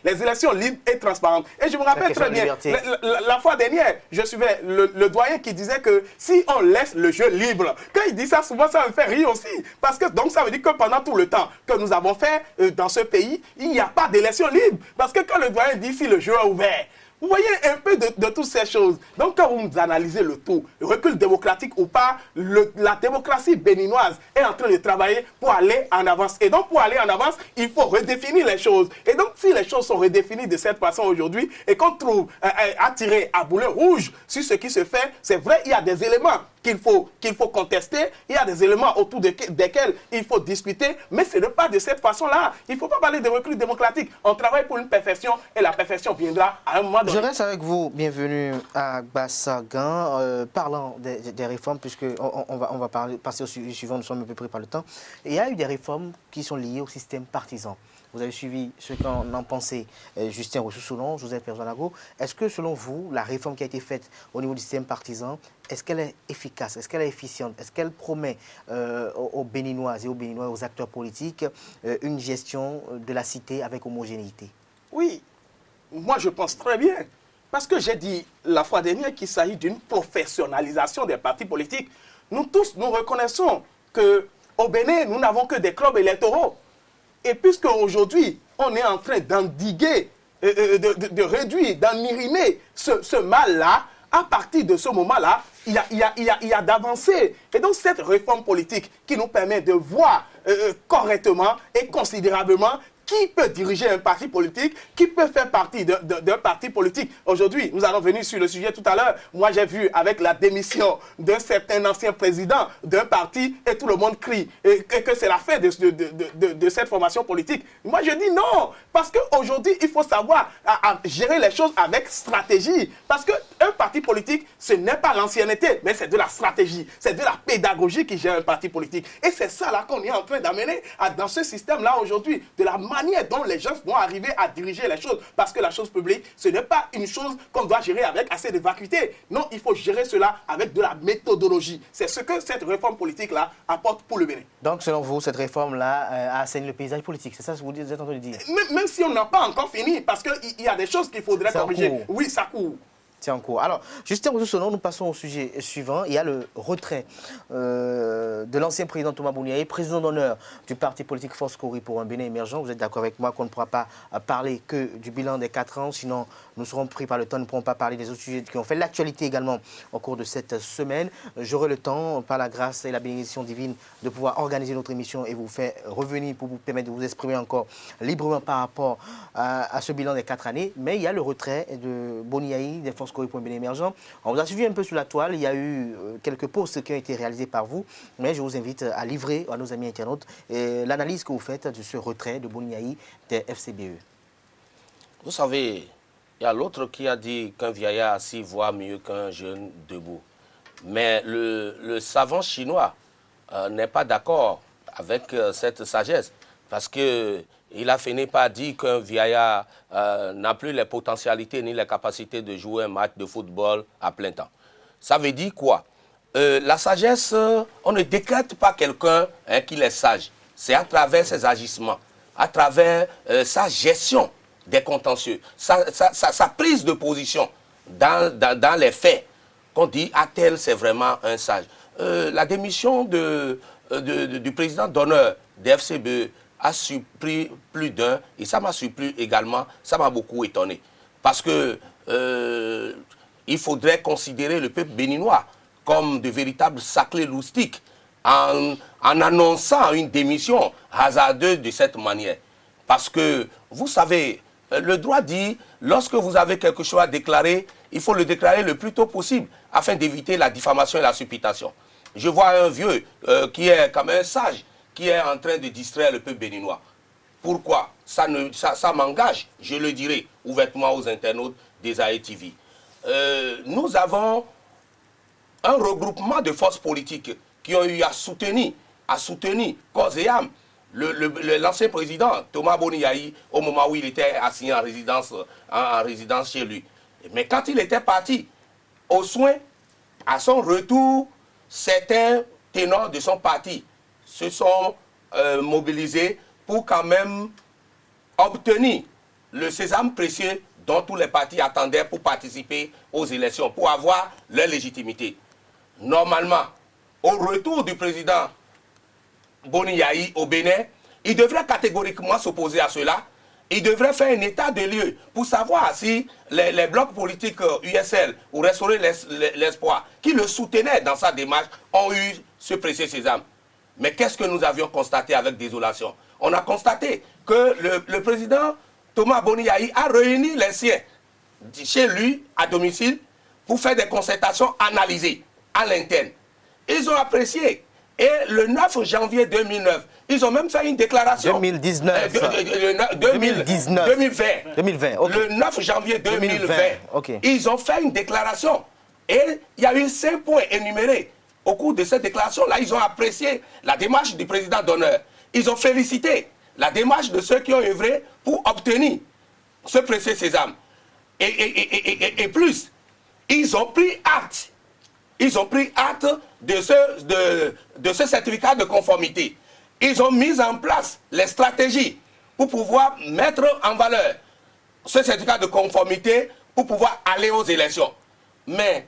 libres et transparentes. Et je me rappelle très bien, la fois dernière, je suivais le doyen qui disait que si on laisse le jeu libre, quand il dit ça, souvent ça me fait rire aussi. Parce que donc ça veut dire que pendant tout le temps que nous avons fait dans ce pays, il n'y a pas d'élection libre. Parce que quand le doyen dit si le jeu est ouvert, Vous voyez un peu de toutes ces choses. Donc quand vous analysez le tout, le recul démocratique ou pas, la démocratie béninoise est en train de travailler pour aller en avance. Et donc pour aller en avance, il faut redéfinir les choses. Et donc si les choses sont redéfinies de cette façon aujourd'hui et qu'on trouve à tirer à boulet rouge sur ce qui se fait, c'est vrai, il y a des éléments qu'il faut contester, il y a des éléments autour desquels il faut discuter, mais ce n'est pas de cette façon-là. Il ne faut pas parler de recul démocratique. On travaille pour une perfection et la perfection viendra à un moment donné. Je reste avec vous. Bienvenue à Basagan. Parlant des réformes, puisque on va passer au suivant, nous sommes un peu pris par le temps. Il y a eu des réformes qui sont liées au système partisan. Vous avez suivi ce qu'en pensait Justin Rousseau-Solon, Joseph Perzanago. Est-ce que, selon vous, la réforme qui a été faite au niveau du système partisan, est-ce qu'elle est efficace? Est-ce qu'elle est efficiente? Est-ce qu'elle promet aux Béninoises et aux Béninois, aux acteurs politiques, une gestion de la cité avec homogénéité? Oui, moi je pense très bien. Parce que j'ai dit la fois dernière qu'il s'agit d'une professionnalisation des partis politiques. Nous tous, nous reconnaissons qu'au Bénin, nous n'avons que des clubs électoraux. Et puisque aujourd'hui, on est en train d'endiguer, de réduire, d'eniriner ce mal-là, à partir de ce moment-là, il y a d'avancées. Et donc cette réforme politique qui nous permet de voir correctement et considérablement qui peut diriger un parti politique, qui peut faire partie d'un parti politique. Aujourd'hui, nous allons venir sur le sujet tout à l'heure. Moi, j'ai vu avec la démission d'un certain ancien président d'un parti et tout le monde crie et que c'est la fin de cette formation politique. Moi, je dis non, parce qu'aujourd'hui, il faut savoir à gérer les choses avec stratégie. Parce qu'un parti politique, ce n'est pas l'ancienneté, mais c'est de la stratégie, c'est de la pédagogie qui gère un parti politique. Et c'est ça là qu'on est en train d'amener dans ce système-là aujourd'hui, de la manière dont les gens vont arriver à diriger les choses. Parce que la chose publique, ce n'est pas une chose qu'on doit gérer avec assez de vacuité. Non, il faut gérer cela avec de la méthodologie. C'est ce que cette réforme politique-là apporte pour le Bénin. Donc, selon vous, cette réforme-là assaini le paysage politique. C'est ça ce que vous êtes en train de dire? Même si on n'a pas encore fini, parce qu'il y a des choses qu'il faudrait corriger. Oui, ça court. C'est en cours. Alors, Justin Rousseau-Solon, nous passons au sujet suivant. Il y a le retrait de l'ancien président Thomas Bouniaï, président d'honneur du parti politique Force Cori pour un Bénin émergent. Vous êtes d'accord avec moi qu'on ne pourra pas parler que du bilan des 4 ans, sinon nous serons pris par le temps, nous ne pourrons pas parler des autres sujets qui ont fait l'actualité également au cours de cette semaine. J'aurai le temps, par la grâce et la bénédiction divine, de pouvoir organiser notre émission et vous faire revenir pour vous permettre de vous exprimer encore librement par rapport à ce bilan des 4 années. Mais il y a le retrait de Bouniaï, des Forces Cori pour un Bénin émergent. On vous a suivi un peu sur la toile. Il y a eu quelques posts qui ont été réalisés par vous. Mais je vous invite à livrer à nos amis internautes l'analyse que vous faites de ce retrait de Bouniaï des FCBE. Vous savez, il y a l'autre qui a dit qu'un vieillard assis voit mieux qu'un jeune debout. Mais le savant chinois n'est pas d'accord avec cette sagesse. Parce qu'il a fini par dire qu'un vieillard n'a plus les potentialités ni les capacités de jouer un match de football à plein temps. Ça veut dire quoi? La sagesse, on ne décrète pas quelqu'un qu'il est sage. C'est à travers ses agissements, à travers sa gestion des contentieux, sa prise de position dans les faits, qu'on dit « ah tel, c'est vraiment un sage ». La démission du président d'honneur des FCBE a surpris plus d'un, et ça m'a surpris également, ça m'a beaucoup étonné. Parce que il faudrait considérer le peuple béninois comme de véritables saclés loustiques en annonçant une démission hasardeuse de cette manière. Parce que, vous savez, le droit dit, lorsque vous avez quelque chose à déclarer, il faut le déclarer le plus tôt possible afin d'éviter la diffamation et la supputation. Je vois un vieux qui est comme un sage, qui est en train de distraire le peuple béninois. Pourquoi? Ça m'engage, je le dirai ouvertement aux internautes des AETV. Nous avons un regroupement de forces politiques qui ont eu à soutenir corps et âme l'ancien président Thomas Bouniaï au moment où il était assigné en résidence chez lui. Mais quand il était parti aux soins, à son retour, certains ténors de son parti se sont mobilisés pour quand même obtenir le sésame précieux dont tous les partis attendaient pour participer aux élections, pour avoir leur légitimité. Normalement, au retour du président Bouniaï au Bénin, il devrait catégoriquement s'opposer à cela il devrait faire un état de lieu pour savoir si les blocs politiques USL ou Restaurer l'Espoir, qui le soutenaient dans sa démarche, ont eu ce précieux sésame. Mais qu'est-ce que nous avions constaté avec désolation? On a constaté que le président Thomas Boni Yayi a réuni les siens chez lui, à domicile, pour faire des concertations analysées à l'interne. Ils ont apprécié. Et le 9 janvier 2009, ils ont même fait une déclaration. 2019. 2020. Okay. Le 9 janvier 2020, okay. Ils ont fait une déclaration. Et il y a eu 5 points énumérés. Au cours de cette déclaration-là, ils ont apprécié la démarche du président d'honneur. Ils ont félicité la démarche de ceux qui ont œuvré pour obtenir ce précieux sésame. Et plus, ils ont pris acte. Ils ont pris acte de ce certificat de conformité. Ils ont mis en place les stratégies pour pouvoir mettre en valeur ce certificat de conformité pour pouvoir aller aux élections. Mais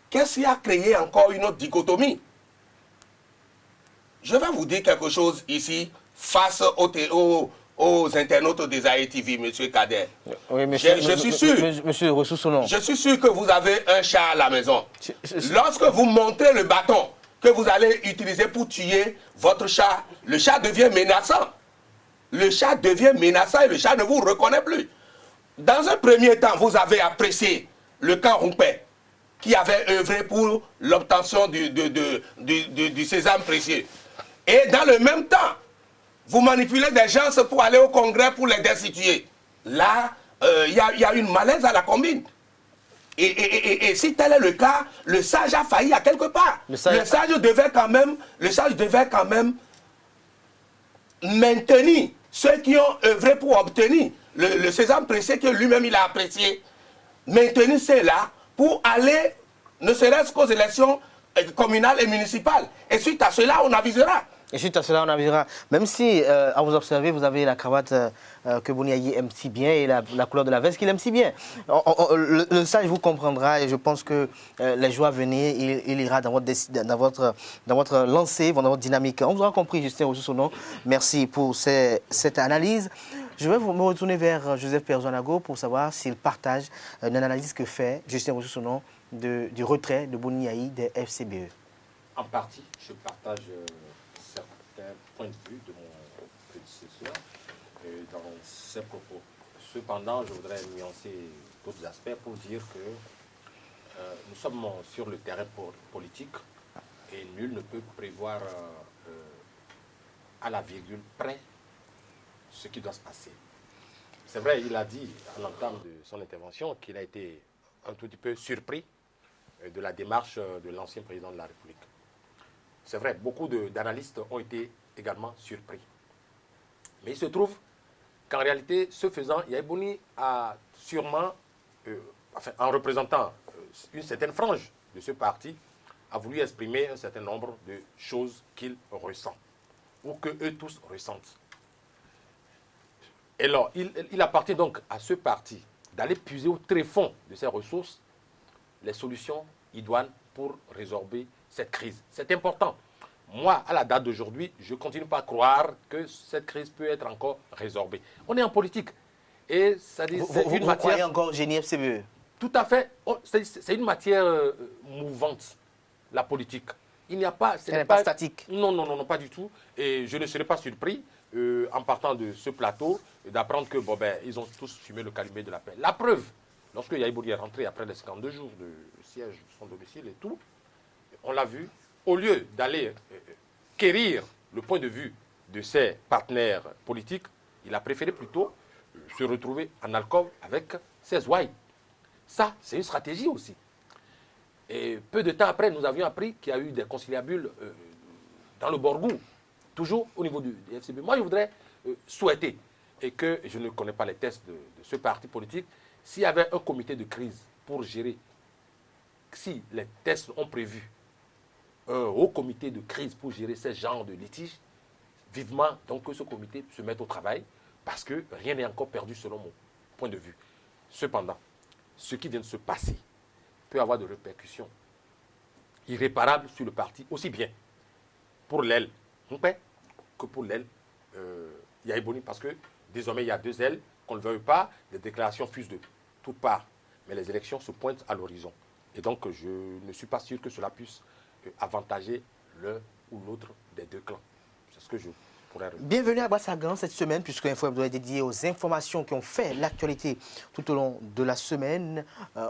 qu'est-ce qui a créé encore une autre dichotomie? Je vais vous dire quelque chose ici face aux internautes des AETV, M. Kader. Oui, je suis sûr. Monsieur Ressoussonon. Je suis sûr que vous avez un chat à la maison. Lorsque vous montez le bâton que vous allez utiliser pour tuer votre chat, le chat devient menaçant. Le chat devient menaçant et le chat ne vous reconnaît plus. Dans un premier temps, vous avez apprécié le camp Roumpé qui avait œuvré pour l'obtention du sésame précieux. Et dans le même temps, vous manipulez des gens pour aller au Congrès pour les destituer. Là, il y a une malaise à la combine. Et si tel est le cas, le sage a failli à quelque part. Le sage devait quand même maintenir ceux qui ont œuvré pour obtenir le sésame précieux que lui-même il a apprécié. Maintenir ceux-là pour aller, ne serait-ce qu'aux élections communales et municipales. Et suite à cela, on avisera. Et suite à cela, on avisera. Même si, à vous observer, vous avez la cravate que Boni Yayi aime si bien et la couleur de la veste qu'il aime si bien. Le sage vous comprendra et je pense que les jours à venir, il ira dans votre lancée, dans votre dynamique. On vous aura compris, Justin Ressoussonon. Merci pour cette analyse. Je vais me retourner vers Joseph Perzouanago pour savoir s'il partage une analyse que fait Justin Ressoussonon du retrait de Boni Yayi des FCBE. En partie, je partage certains points de vue de mon prédécesseur dans ses propos. Cependant, je voudrais nuancer d'autres aspects pour dire que nous sommes sur le terrain politique et nul ne peut prévoir à la virgule près ce qui doit se passer. C'est vrai, il a dit à l'entame de son intervention qu'il a été un tout petit peu surpris de la démarche de l'ancien président de la République. C'est vrai, beaucoup d'analystes ont été également surpris. Mais il se trouve qu'en réalité, ce faisant, Yayi Boni a sûrement, en représentant une certaine frange de ce parti, a voulu exprimer un certain nombre de choses qu'il ressent, ou que eux tous ressentent. Et alors, il appartient donc à ce parti d'aller puiser au tréfonds de ses ressources les solutions idoines pour résorber cette crise. C'est important. Moi, à la date d'aujourd'hui, je ne continue pas à croire que cette crise peut être encore résorbée. On est en politique. Et vous croyez encore au génie FCBE? Tout à fait. C'est une matière mouvante, la politique. Il n'y a pas... Ce n'est pas statique. Non, pas du tout. Et je ne serais pas surpris, en partant de ce plateau, d'apprendre que ils ont tous fumé le calumet de la paix. La preuve, lorsque Yayi Boni est rentré après les 52 jours de siège de son domicile et tout, on l'a vu, au lieu d'aller quérir le point de vue de ses partenaires politiques, il a préféré plutôt se retrouver en alcôve avec ses ouailles. Ça, c'est une stratégie aussi. Et peu de temps après, nous avions appris qu'il y a eu des conciliabules dans le Borgou, toujours au niveau du FCB. Moi, je voudrais souhaiter, et que je ne connais pas les tests de ce parti politique, s'il y avait un comité de crise pour gérer, si les tests ont prévu un haut comité de crise pour gérer ce genre de litiges, vivement donc que ce comité se mette au travail, parce que rien n'est encore perdu selon mon point de vue. Cependant, ce qui vient de se passer peut avoir des répercussions irréparables sur le parti, aussi bien pour l'aile Roumpé que pour l'aile Yayi Boni, parce que désormais il y a deux ailes qu'on ne veuille pas, des déclarations fusent de toutes parts. Mais les élections se pointent à l'horizon. Et donc, je ne suis pas sûr que cela puisse avantager l'un ou l'autre des deux clans. C'est ce que je pourrais répondre. Bienvenue à Bassagan cette semaine, puisque Info Hebdo est dédié aux informations qui ont fait l'actualité tout au long de la semaine.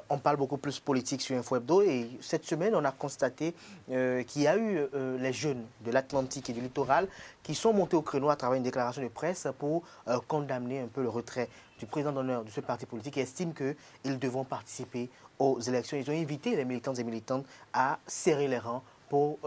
On parle beaucoup plus politique sur Info Hebdo et cette semaine, on a constaté qu'il y a eu les jeunes de l'Atlantique et du littoral qui sont montés au créneau à travers une déclaration de presse pour condamner un peu le retrait du président d'honneur de ce parti politique et estiment qu'ils devront participer aux élections. Ils ont invité les militantes et militantes à serrer les rangs pour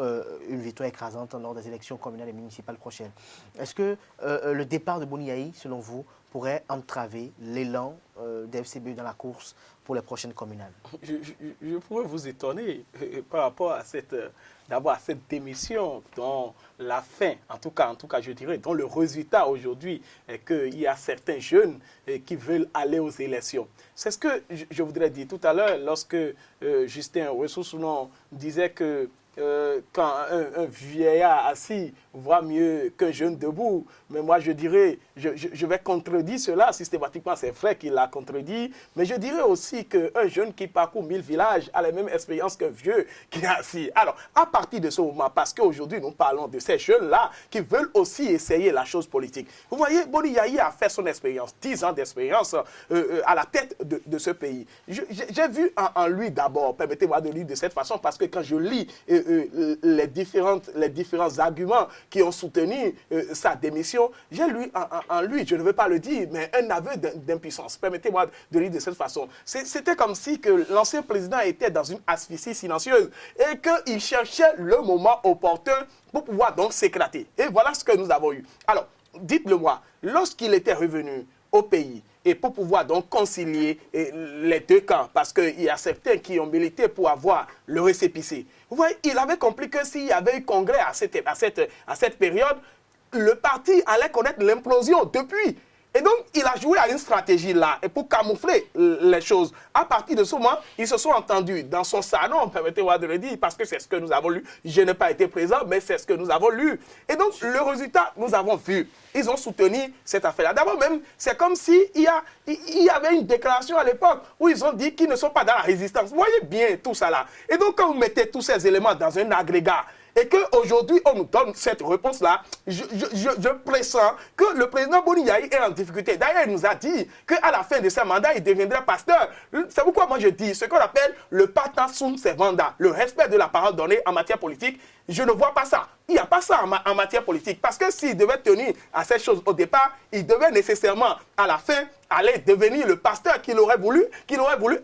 une victoire écrasante lors des élections communales et municipales prochaines. Est-ce que le départ de Boni Yayi, selon vous, pourrait entraver l'élan des FCBE dans la course pour les prochaines communales? Je pourrais vous étonner par rapport à cette démission dont la fin, en tout cas je dirais, dont le résultat aujourd'hui est qu'il y a certains jeunes qui veulent aller aux élections. C'est ce que je voudrais dire tout à l'heure lorsque Justin Wessoussounon disait que quand un vieillard assis voit mieux qu'un jeune debout. Mais moi, je dirais, je vais contredire cela systématiquement. C'est vrai qu'il l'a contredit. Mais je dirais aussi qu'un jeune qui parcourt 1000 villages a la même expérience qu'un vieux qui est assis. Alors, à partir de ce moment, parce qu'aujourd'hui, nous parlons de ces jeunes-là qui veulent aussi essayer la chose politique. Vous voyez, Boni Yayi a fait son expérience, 10 ans d'expérience à la tête de ce pays. J'ai vu en lui d'abord, permettez-moi de lire de cette façon, parce que quand je lis les différents arguments qui ont soutenu sa démission, j'ai lu en lui, je ne veux pas le dire, mais un aveu d'impuissance. Permettez-moi de lire de cette façon. C'était comme si que l'ancien président était dans une asphyxie silencieuse et qu'il cherchait le moment opportun pour pouvoir donc s'éclater. Et voilà ce que nous avons eu. Alors, dites-le moi, lorsqu'il était revenu au pays, et pour pouvoir donc concilier les deux camps, parce qu'il y a certains qui ont milité pour avoir le récépissé. Vous voyez, il avait compris que s'il y avait eu congrès à cette période, le parti allait connaître l'implosion depuis. Et donc, il a joué à une stratégie là, et pour camoufler les choses. À partir de ce moment, ils se sont entendus dans son salon, permettez-moi de le dire, parce que c'est ce que nous avons lu. Je n'ai pas été présent, mais c'est ce que nous avons lu. Et donc, le résultat, nous avons vu. Ils ont soutenu cette affaire-là. D'abord même, c'est comme s'il y avait une déclaration à l'époque où ils ont dit qu'ils ne sont pas dans la résistance. Vous voyez bien tout ça là. Et donc, quand vous mettez tous ces éléments dans un agrégat, et qu'aujourd'hui, on nous donne cette réponse-là, je pressens que le président Boni Yayi est en difficulté. D'ailleurs, il nous a dit qu'à la fin de sa mandat, il deviendra pasteur. C'est pourquoi moi je dis ce qu'on appelle le pata sunt servanda, le respect de la parole donnée en matière politique. Je ne vois pas ça. Il n'y a pas ça en matière politique. Parce que s'il devait tenir à ces choses au départ, il devait nécessairement, à la fin, aller devenir le pasteur qu'il aurait voulu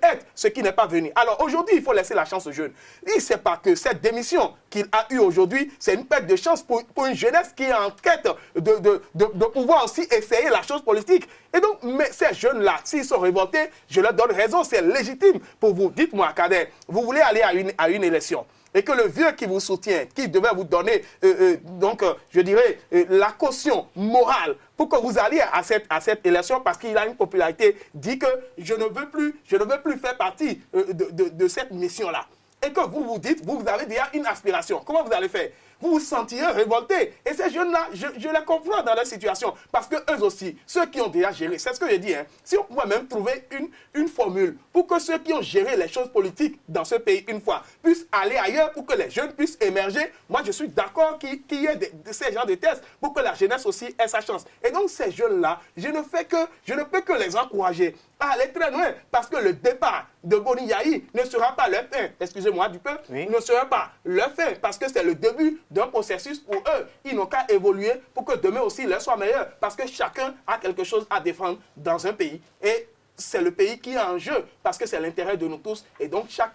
être, ce qui n'est pas venu. Alors aujourd'hui, il faut laisser la chance aux jeunes. Il ne sait pas que cette démission qu'il a eue aujourd'hui, c'est une perte de chance pour une jeunesse qui est en quête de pouvoir aussi essayer la chose politique. Et donc, mais ces jeunes-là, s'ils sont révoltés, je leur donne raison, c'est légitime pour vous. Dites-moi, Kader, vous voulez aller à une élection et que le vieux qui vous soutient, qui devait vous donner, je dirais, la caution morale pour que vous alliez à cette élection parce qu'il a une popularité, dit que je ne veux plus faire partie de cette mission-là. Et que vous vous dites, vous avez déjà une aspiration. Comment vous allez faire? Vous vous sentirez révolté. Et ces jeunes-là, je les comprends dans leur situation. Parce que eux aussi, ceux qui ont déjà géré, c'est ce que je dis, si on pouvait même trouver une formule pour que ceux qui ont géré les choses politiques dans ce pays une fois puissent aller ailleurs pour que les jeunes puissent émerger, moi je suis d'accord qu'il y ait ces genres de tests pour que la jeunesse aussi ait sa chance. Et donc ces jeunes-là, je ne peux que les encourager à aller très loin parce que le départ de Boni Yayi ne sera pas leur fin, excusez-moi du peu, oui. Ne sera pas leur fin parce que c'est le début d'un processus pour eux. Ils n'ont qu'à évoluer pour que demain aussi leur soit meilleur parce que chacun a quelque chose à défendre dans un pays et c'est le pays qui est en jeu parce que c'est l'intérêt de nous tous et donc chaque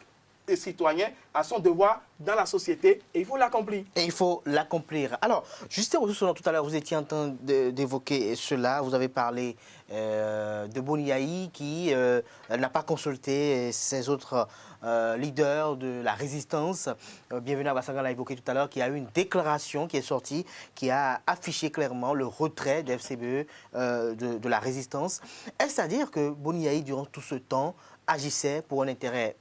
citoyen a son devoir dans la société et il faut l'accomplir. Et il faut l'accomplir. Alors, Justin Wessoussounon, tout à l'heure, vous étiez en train d'évoquer cela. Vous avez parlé de Boni Yayi qui n'a pas consulté ses autres leaders de la résistance. Bienvenue à Bassagan l'a évoqué tout à l'heure, qui a eu une déclaration qui est sortie, qui a affiché clairement le retrait des FCBE de la résistance. Est-ce à dire que Boni Yayi, durant tout ce temps, agissait pour un intérêt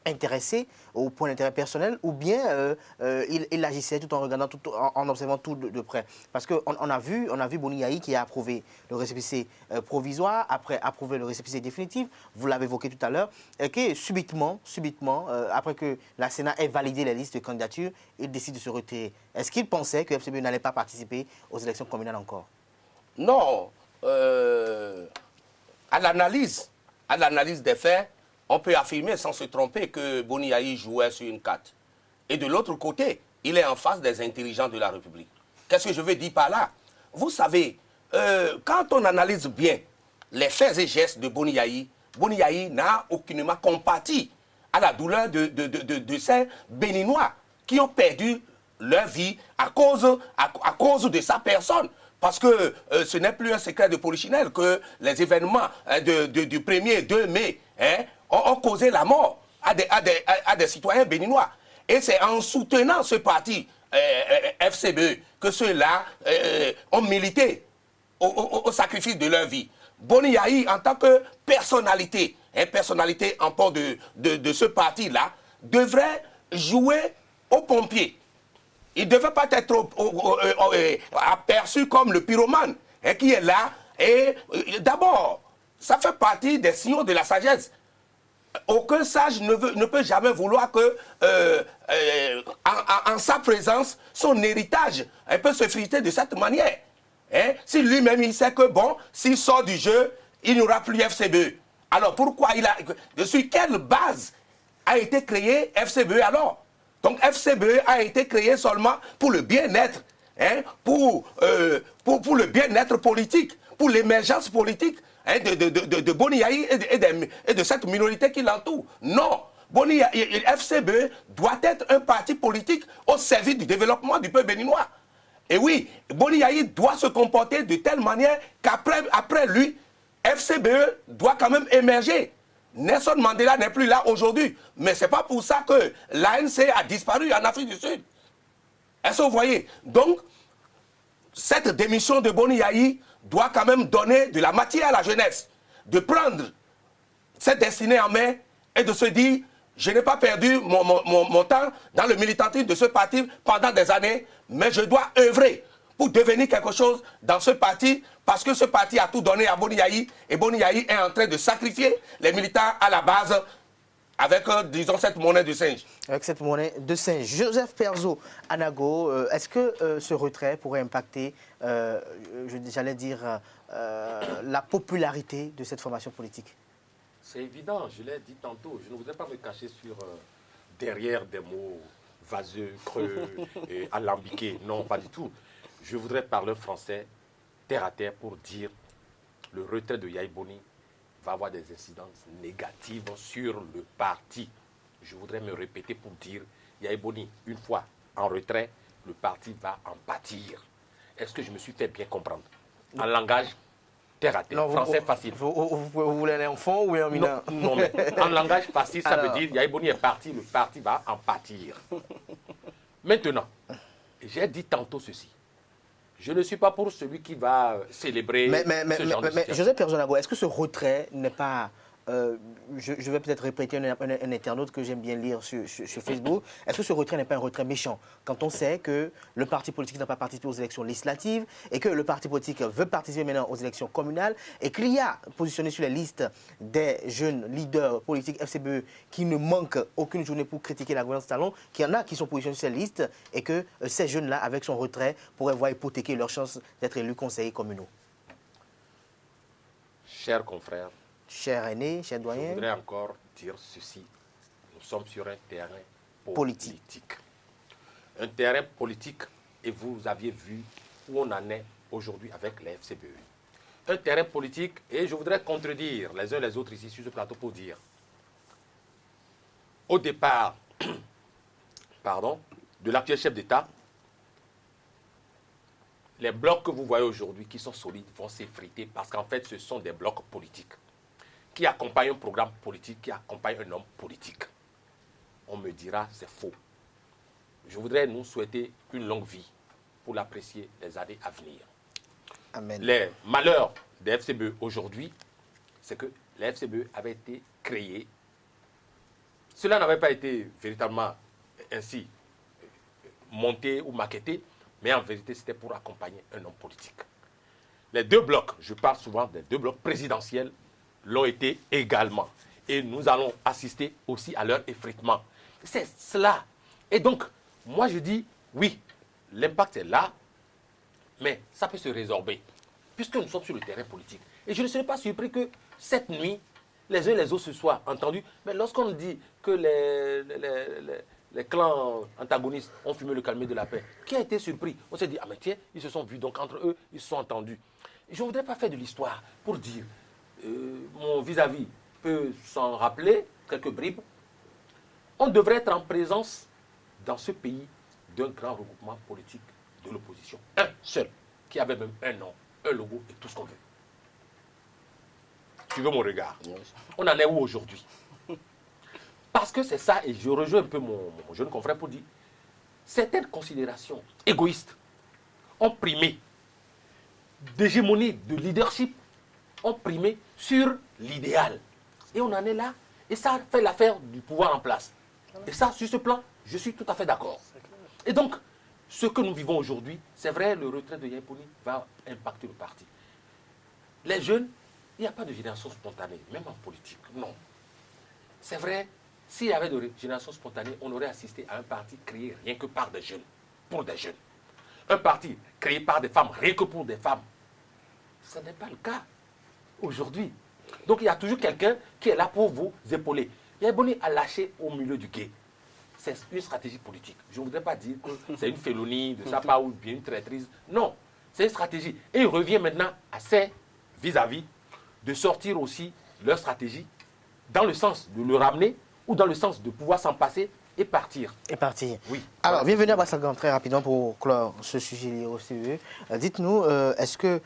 intéressé au point d'intérêt personnel ou bien il agissait tout en regardant, en observant tout de près? Parce qu'on a vu Boni Yayi qui a approuvé le récépissé provisoire, après approuvé le récépissé définitif, vous l'avez évoqué tout à l'heure, et que subitement, après que la Sénat ait validé les listes de candidatures, il décide de se retirer. Est-ce qu'il pensait que FCBE n'allait pas participer aux élections communales encore? Non. À l'analyse des faits, on peut affirmer sans se tromper que Boni Yayi jouait sur une carte. Et de l'autre côté, il est en face des intelligents de la République. Qu'est-ce que je veux dire par là? Vous savez, quand on analyse bien les faits et gestes de Boni Yayi n'a aucunement compati à la douleur de ces Béninois qui ont perdu leur vie à cause de sa personne. Parce que ce n'est plus un secret de polichinelle que les événements du 1er et 2 mai ont causé la mort à des citoyens béninois. Et c'est en soutenant ce parti FCBE que ceux-là ont milité au sacrifice de leur vie. Boni Yayi, en tant que personnalité, personnalité en port de ce parti-là, devrait jouer aux pompiers. Il ne devait pas être aperçu comme le pyromane qui est là. Et d'abord, ça fait partie des signaux de la sagesse. Aucun sage ne peut jamais vouloir que, en sa présence, son héritage peut se friter de cette manière. Si lui-même il sait que, bon, s'il sort du jeu, il n'y aura plus FCBE. Alors pourquoi sur quelle base a été créé FCBE alors? Donc FCBE a été créé seulement pour le bien-être, pour le bien-être politique, pour l'émergence politique de Boni Yayi et de cette minorité qui l'entoure. Non, FCBE doit être un parti politique au service du développement du peuple béninois. Et oui, Boni Yayi doit se comporter de telle manière qu'après lui, FCBE doit quand même émerger. Nelson Mandela n'est plus là aujourd'hui. Mais ce n'est pas pour ça que l'ANC a disparu en Afrique du Sud. Est-ce que vous voyez? Donc, cette démission de Boni Yayi doit quand même donner de la matière à la jeunesse. De prendre cette destinée en main et de se dire, je n'ai pas perdu mon temps dans le militantisme de ce parti pendant des années, mais je dois œuvrer pour devenir quelque chose dans ce parti, parce que ce parti a tout donné à Boni Yayi, et Boni Yayi est en train de sacrifier les militants à la base avec, disons, cette monnaie de singe. Avec cette monnaie de singe. Joseph Perzo Anago, est-ce que ce retrait pourrait impacter, j'allais dire, la popularité de cette formation politique? C'est évident, je l'ai dit tantôt, je ne voudrais pas me cacher derrière des mots vaseux, creux, et alambiqués. Non, pas du tout. Je voudrais parler français terre à terre pour dire le retrait de Yayi Boni va avoir des incidences négatives sur le parti. Je voudrais me répéter pour dire Yayi Boni, une fois en retrait, le parti va en pâtir. Est-ce que je me suis fait bien comprendre? En langage terre à terre, non, français facile. Vous voulez aller en fond ou en mineur? Non, mais en langage facile, ça veut dire Yayi Boni est parti, le parti va en pâtir. Maintenant, j'ai dit tantôt ceci. Je ne suis pas pour celui qui va célébrer ce genre de situation. Mais Joseph Perzo Anago, est-ce que ce retrait n'est pas... je vais peut-être répéter un internaute que j'aime bien lire sur Facebook. Est-ce que ce retrait n'est pas un retrait méchant quand on sait que le parti politique n'a pas participé aux élections législatives et que le parti politique veut participer maintenant aux élections communales et qu'il y a positionné sur les listes des jeunes leaders politiques FCBE qui ne manquent aucune journée pour critiquer la gouvernance Talon, qu'il y en a qui sont positionnés sur ces listes et que ces jeunes-là, avec son retrait, pourraient voir hypothéquer leur chance d'être élus conseillers communaux? Chers confrères, cher aîné, cher doyen. Je voudrais encore dire ceci. Nous sommes sur un terrain politique. Un terrain politique, et vous aviez vu où on en est aujourd'hui avec les FCBE. Un terrain politique, et je voudrais contredire les uns les autres ici sur ce plateau pour dire, au départ, de l'actuel chef d'État, les blocs que vous voyez aujourd'hui qui sont solides vont s'effriter parce qu'en fait, ce sont des blocs politiques qui accompagne un programme politique, qui accompagne un homme politique. On me dira, c'est faux. Je voudrais nous souhaiter une longue vie pour l'apprécier les années à venir. Amen. Les malheurs des FCBE aujourd'hui, c'est que les FCBE avaient été créés Cela n'avait pas été véritablement ainsi monté ou maquetté, mais en vérité, c'était pour accompagner un homme politique. Les deux blocs, je parle souvent des deux blocs présidentiels, l'ont été également. Et nous allons assister aussi à leur effritement. C'est cela. Et donc, moi je dis, oui, l'impact est là, mais ça peut se résorber, puisque nous sommes sur le terrain politique. Et je ne serais pas surpris que cette nuit, les uns et les autres se soient entendus. Mais lorsqu'on dit que les clans antagonistes ont fumé le calmer de la paix, qui a été surpris? On s'est dit, ah mais tiens, ils se sont vus, donc entre eux, ils se sont entendus. Et je ne voudrais pas faire de l'histoire pour dire, mon vis-à-vis peut s'en rappeler, quelques bribes. On devrait être en présence dans ce pays d'un grand regroupement politique de l'opposition. Un seul, qui avait même un nom, un logo et tout ce qu'on veut. Tu veux mon regard? On en est où aujourd'hui? Parce que c'est ça, et je rejoins un peu mon jeune confrère pour dire, certaines considérations égoïstes ont primé, d'hégémonie, de leadership, ont primé sur l'idéal. Et on en est là, et ça fait l'affaire du pouvoir en place. Et ça, sur ce plan, je suis tout à fait d'accord. Et donc, ce que nous vivons aujourd'hui, c'est vrai, le retrait de Yahya va impacter le parti. Les jeunes, il n'y a pas de génération spontanée, même en politique, non. C'est vrai, s'il y avait de génération spontanée, on aurait assisté à un parti créé rien que par des jeunes, pour des jeunes. Un parti créé par des femmes, rien que pour des femmes. Ce n'est pas le cas aujourd'hui. Donc il y a toujours quelqu'un qui est là pour vous épauler. Yahya a lâché au milieu du gué. C'est une stratégie politique. Je ne voudrais pas dire que c'est une félonie de sa part ou bien une traîtrise. Non, c'est une stratégie. Et il revient maintenant à ses vis-à-vis de sortir aussi leur stratégie dans le sens de le ramener ou dans le sens de pouvoir s'en passer et partir. Et partir. Oui. Alors, bienvenue à Bassagan, très rapidement pour clore ce sujet lié au CE. Dites-nous, est-ce que,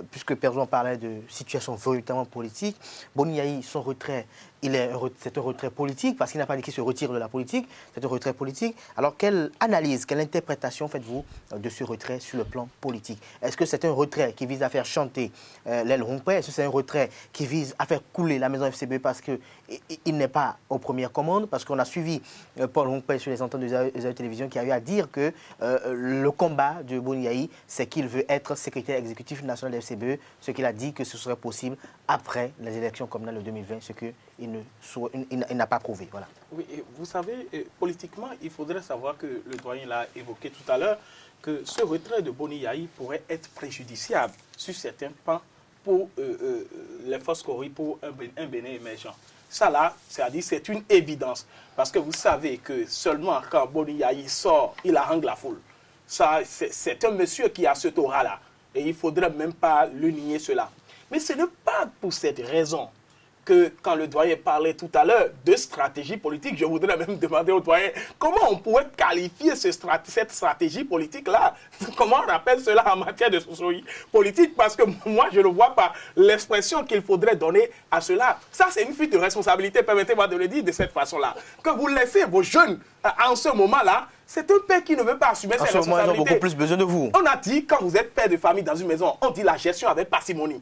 puisque Perzouan parlait de situation véritablement politique, Boni Yayi, son retrait, c'est un retrait politique, parce qu'il n'a pas dit qu'il se retire de la politique, c'est un retrait politique. Alors, quelle analyse, quelle interprétation faites-vous de ce retrait sur le plan politique? Est-ce que c'est un retrait qui vise à faire chanter l'aile Rompé? Est-ce que c'est un retrait qui vise à faire couler la maison FCB parce qu'il n'est pas aux premières commandes? Parce qu'on a suivi Paul Rompé sur les antennes de télévision qui a eu à dire que le combat de Boni Yayi, c'est qu'il veut être secrétaire exécutif national de la FCB, ce qu'il a dit que ce serait possible après les élections communales de 2020, ce qu'il n'a pas prouvé. Voilà. Oui, et vous savez, politiquement, il faudrait savoir que le doyen l'a évoqué tout à l'heure, que ce retrait de Boni Yayi pourrait être préjudiciable sur certains pans pour les forces Cori, pour un Bénin émergent. Ça là, c'est-à-dire c'est une évidence. Parce que vous savez que seulement quand Boni Yayi sort, il harangue la foule. Ça, c'est un monsieur qui a ce aura-là. Et il ne faudrait même pas le nier cela. Mais ce n'est pas pour cette raison que quand le doyen parlait tout à l'heure de stratégie politique, je voudrais même demander au doyen comment on pourrait qualifier cette stratégie politique-là. Comment on appelle cela en matière de sociologie politique? Parce que moi, je ne vois pas l'expression qu'il faudrait donner à cela. Ça, c'est une fuite de responsabilité, permettez-moi de le dire de cette façon-là. Quand vous laissez vos jeunes en ce moment-là, c'est un père qui ne veut pas assumer ses responsabilités. En ce moment, ils ont beaucoup plus besoin de vous. On a dit, quand vous êtes père de famille dans une maison, on dit la gestion avec parcimonie.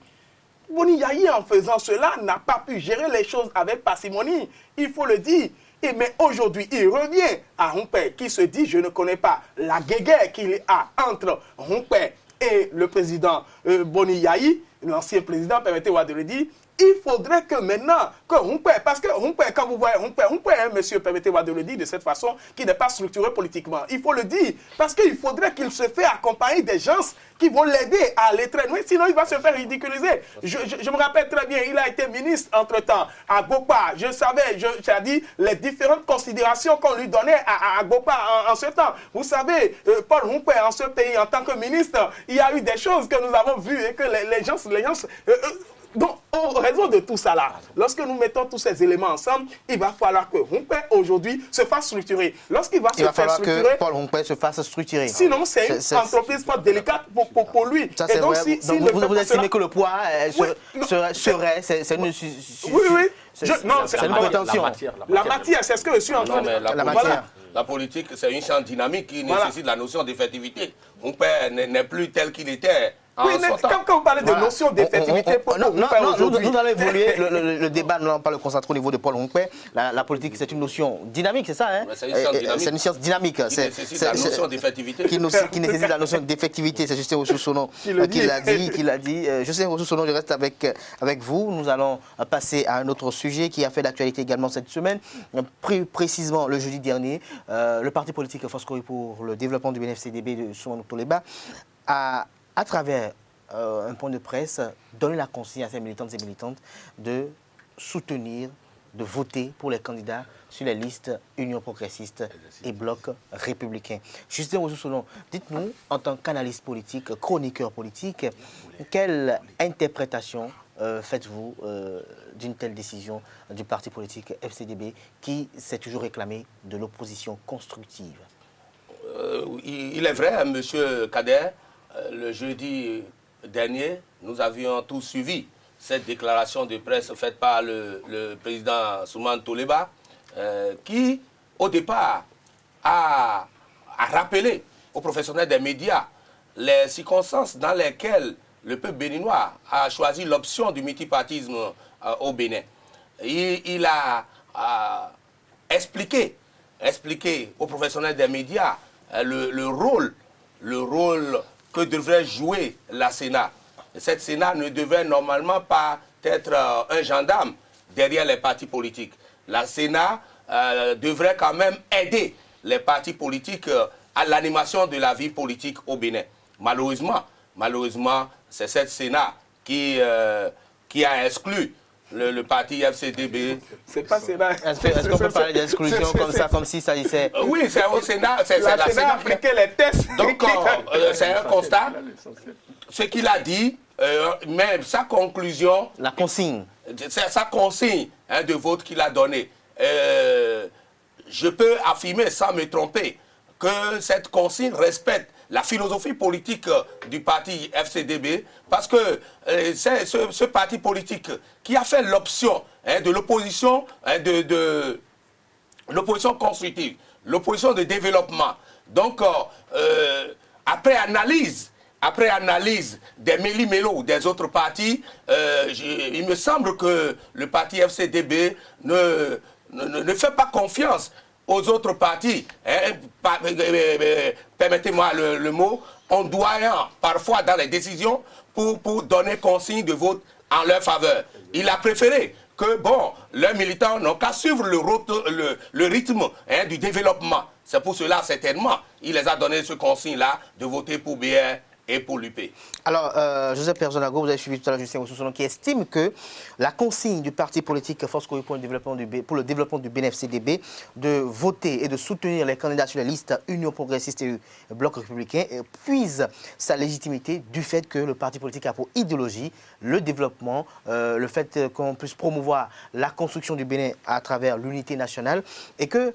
Boni Yayi, en faisant cela, n'a pas pu gérer les choses avec parcimonie. Il faut le dire. Mais aujourd'hui, il revient à Rompé qui se dit, je ne connais pas la guéguerre qu'il y a entre Rompé et le président Boni Yayi, l'ancien président, permettez-moi de le dire. Il faudrait que maintenant, que Rompé, parce que Rompé, quand vous voyez Rompé est un monsieur, permettez-moi de le dire de cette façon, qui n'est pas structuré politiquement. Il faut le dire, parce qu'il faudrait qu'il se fait accompagner des gens qui vont l'aider à aller traîner, sinon il va se faire ridiculiser. Je me rappelle très bien, il a été ministre entre-temps à Gopa. Je savais, j'ai dit, les différentes considérations qu'on lui donnait à Gopa en ce temps. Vous savez, Paul Rompé, en ce pays, en tant que ministre, il y a eu des choses que nous avons vues et que les gens donc, en raison de tout ça là, lorsque nous mettons tous ces éléments ensemble, il va falloir que Rompé aujourd'hui se fasse structurer. Lorsqu'il va se faire structurer, que Paul Rompé se fasse structurer. Sinon, c'est une entreprise pas délicate pour lui. Ça, et donc, donc vous estimez que le poids serait, c'est une... Oui. Non, c'est une prétention. La matière, c'est ce que je suis en train de dire. La politique, c'est une champ dynamique qui nécessite la notion d'effectivité. Rompé n'est plus tel qu'il était Oui, mais quand vous parlez de notion d'effectivité, nous allons évoluer le débat, nous n'allons pas le concentrer au niveau de Paul Ronquet. La politique, c'est une notion dynamique, c'est ça, hein? C'est une science dynamique. Qui nécessite la notion d'effectivité. Qui nécessite la notion d'effectivité. C'est Justin Rousseau-Sonon qui l'a dit. Justin Rousseau-Sonon, je reste avec vous. Nous allons passer à un autre sujet qui a fait l'actualité également cette semaine. Précisément le jeudi dernier, le parti politique Foscoï pour le développement du BNFCDB de Soumanou Toleba a, à travers un point de presse, donné la consigne à ses militantes et militantes de soutenir, de voter pour les candidats sur les listes Union progressiste et Bloc républicain. Justin Rousseau-Sonon, dites-nous, en tant qu'analyste politique, chroniqueur politique, quelle interprétation faites-vous d'une telle décision du parti politique FCDB qui s'est toujours réclamé de l'opposition constructive? Il est vrai, M. Kader, le jeudi dernier, nous avions tous suivi cette déclaration de presse faite par le président Soumanou Toleba, qui, au départ, a rappelé aux professionnels des médias les circonstances dans lesquelles le peuple béninois a choisi l'option du multipartisme au Bénin. Il a expliqué aux professionnels des médias le rôle que devrait jouer la Sénat. Cette Sénat ne devrait normalement pas être un gendarme derrière les partis politiques. La Sénat devrait quand même aider les partis politiques à l'animation de la vie politique au Bénin. Malheureusement, c'est cette Sénat qui a exclu le parti FCDB. C'est pas Sénat. Est-ce qu'on peut parler d'exclusion comme ça, comme s'il s'agissait... Oui, c'est au Sénat. C'est la Sénat appliqué les tests. Donc, c'est un constat. Ce qu'il a dit, mais sa conclusion... La consigne. C'est sa consigne de vote qu'il a donnée. Je peux affirmer, sans me tromper, que cette consigne respecte la philosophie politique du parti FCDB, parce que c'est ce parti politique qui a fait l'option de l'opposition, de l'opposition constructive, l'opposition de développement. Donc, après analyse des méli-mélos des autres partis, il me semble que le parti FCDB ne fait pas confiance aux autres partis, permettez-moi le mot, en doyant parfois dans les décisions pour donner consigne de vote en leur faveur. Il a préféré que, leurs militants n'ont qu'à suivre le rythme du développement. C'est pour cela, certainement, il les a donné ce consigne-là de voter pour BR et pour l'UP. Alors, Joseph Perzonago, vous avez suivi tout à l'heure Justin Rousseau-Sonon qui estime que la consigne du parti politique Foscoï pour le développement du BNFCDB de voter et de soutenir les candidats sur les listes Union progressiste et Bloc républicain puise sa légitimité du fait que le parti politique a pour idéologie le développement, le fait qu'on puisse promouvoir la construction du Bénin à travers l'unité nationale et que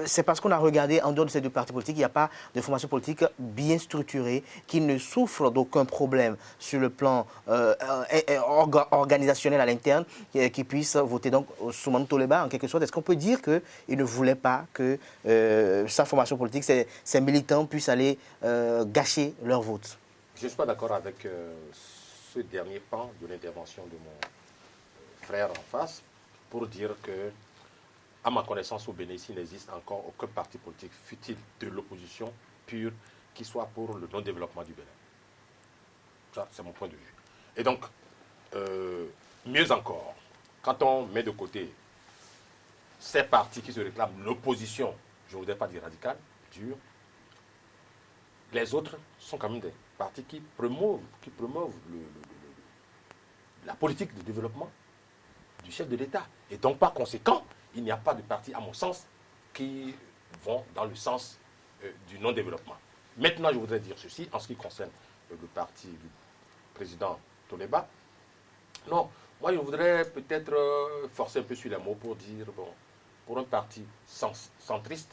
c'est parce qu'on a regardé en dehors de ces deux partis politiques, il n'y a pas de formation politique bien structurée qui ne souffre d'aucun problème sur le plan organisationnel à l'interne qui puisse voter donc Soumanou Toleba en quelque sorte. Est-ce qu'on peut dire qu'il ne voulait pas que sa formation politique, ses militants puissent aller gâcher leur vote? Je ne suis pas d'accord avec ce dernier pan de l'intervention de mon frère en face pour dire que, à ma connaissance, au Bénin, il n'existe encore aucun parti politique fut-il de l'opposition pure qui soit pour le non-développement du Bénin. Ça, c'est mon point de vue. Et donc, mieux encore, quand on met de côté ces partis qui se réclament l'opposition, je ne voudrais pas dire radicale, dure, les autres sont quand même des partis qui promeuvent la politique de développement du chef de l'État. Et donc, par conséquent, il n'y a pas de partis, à mon sens, qui vont dans le sens du non-développement. Maintenant, je voudrais dire ceci en ce qui concerne le parti du président Toleba. Non, moi, je voudrais peut-être forcer un peu sur les mots pour dire, pour un parti centriste...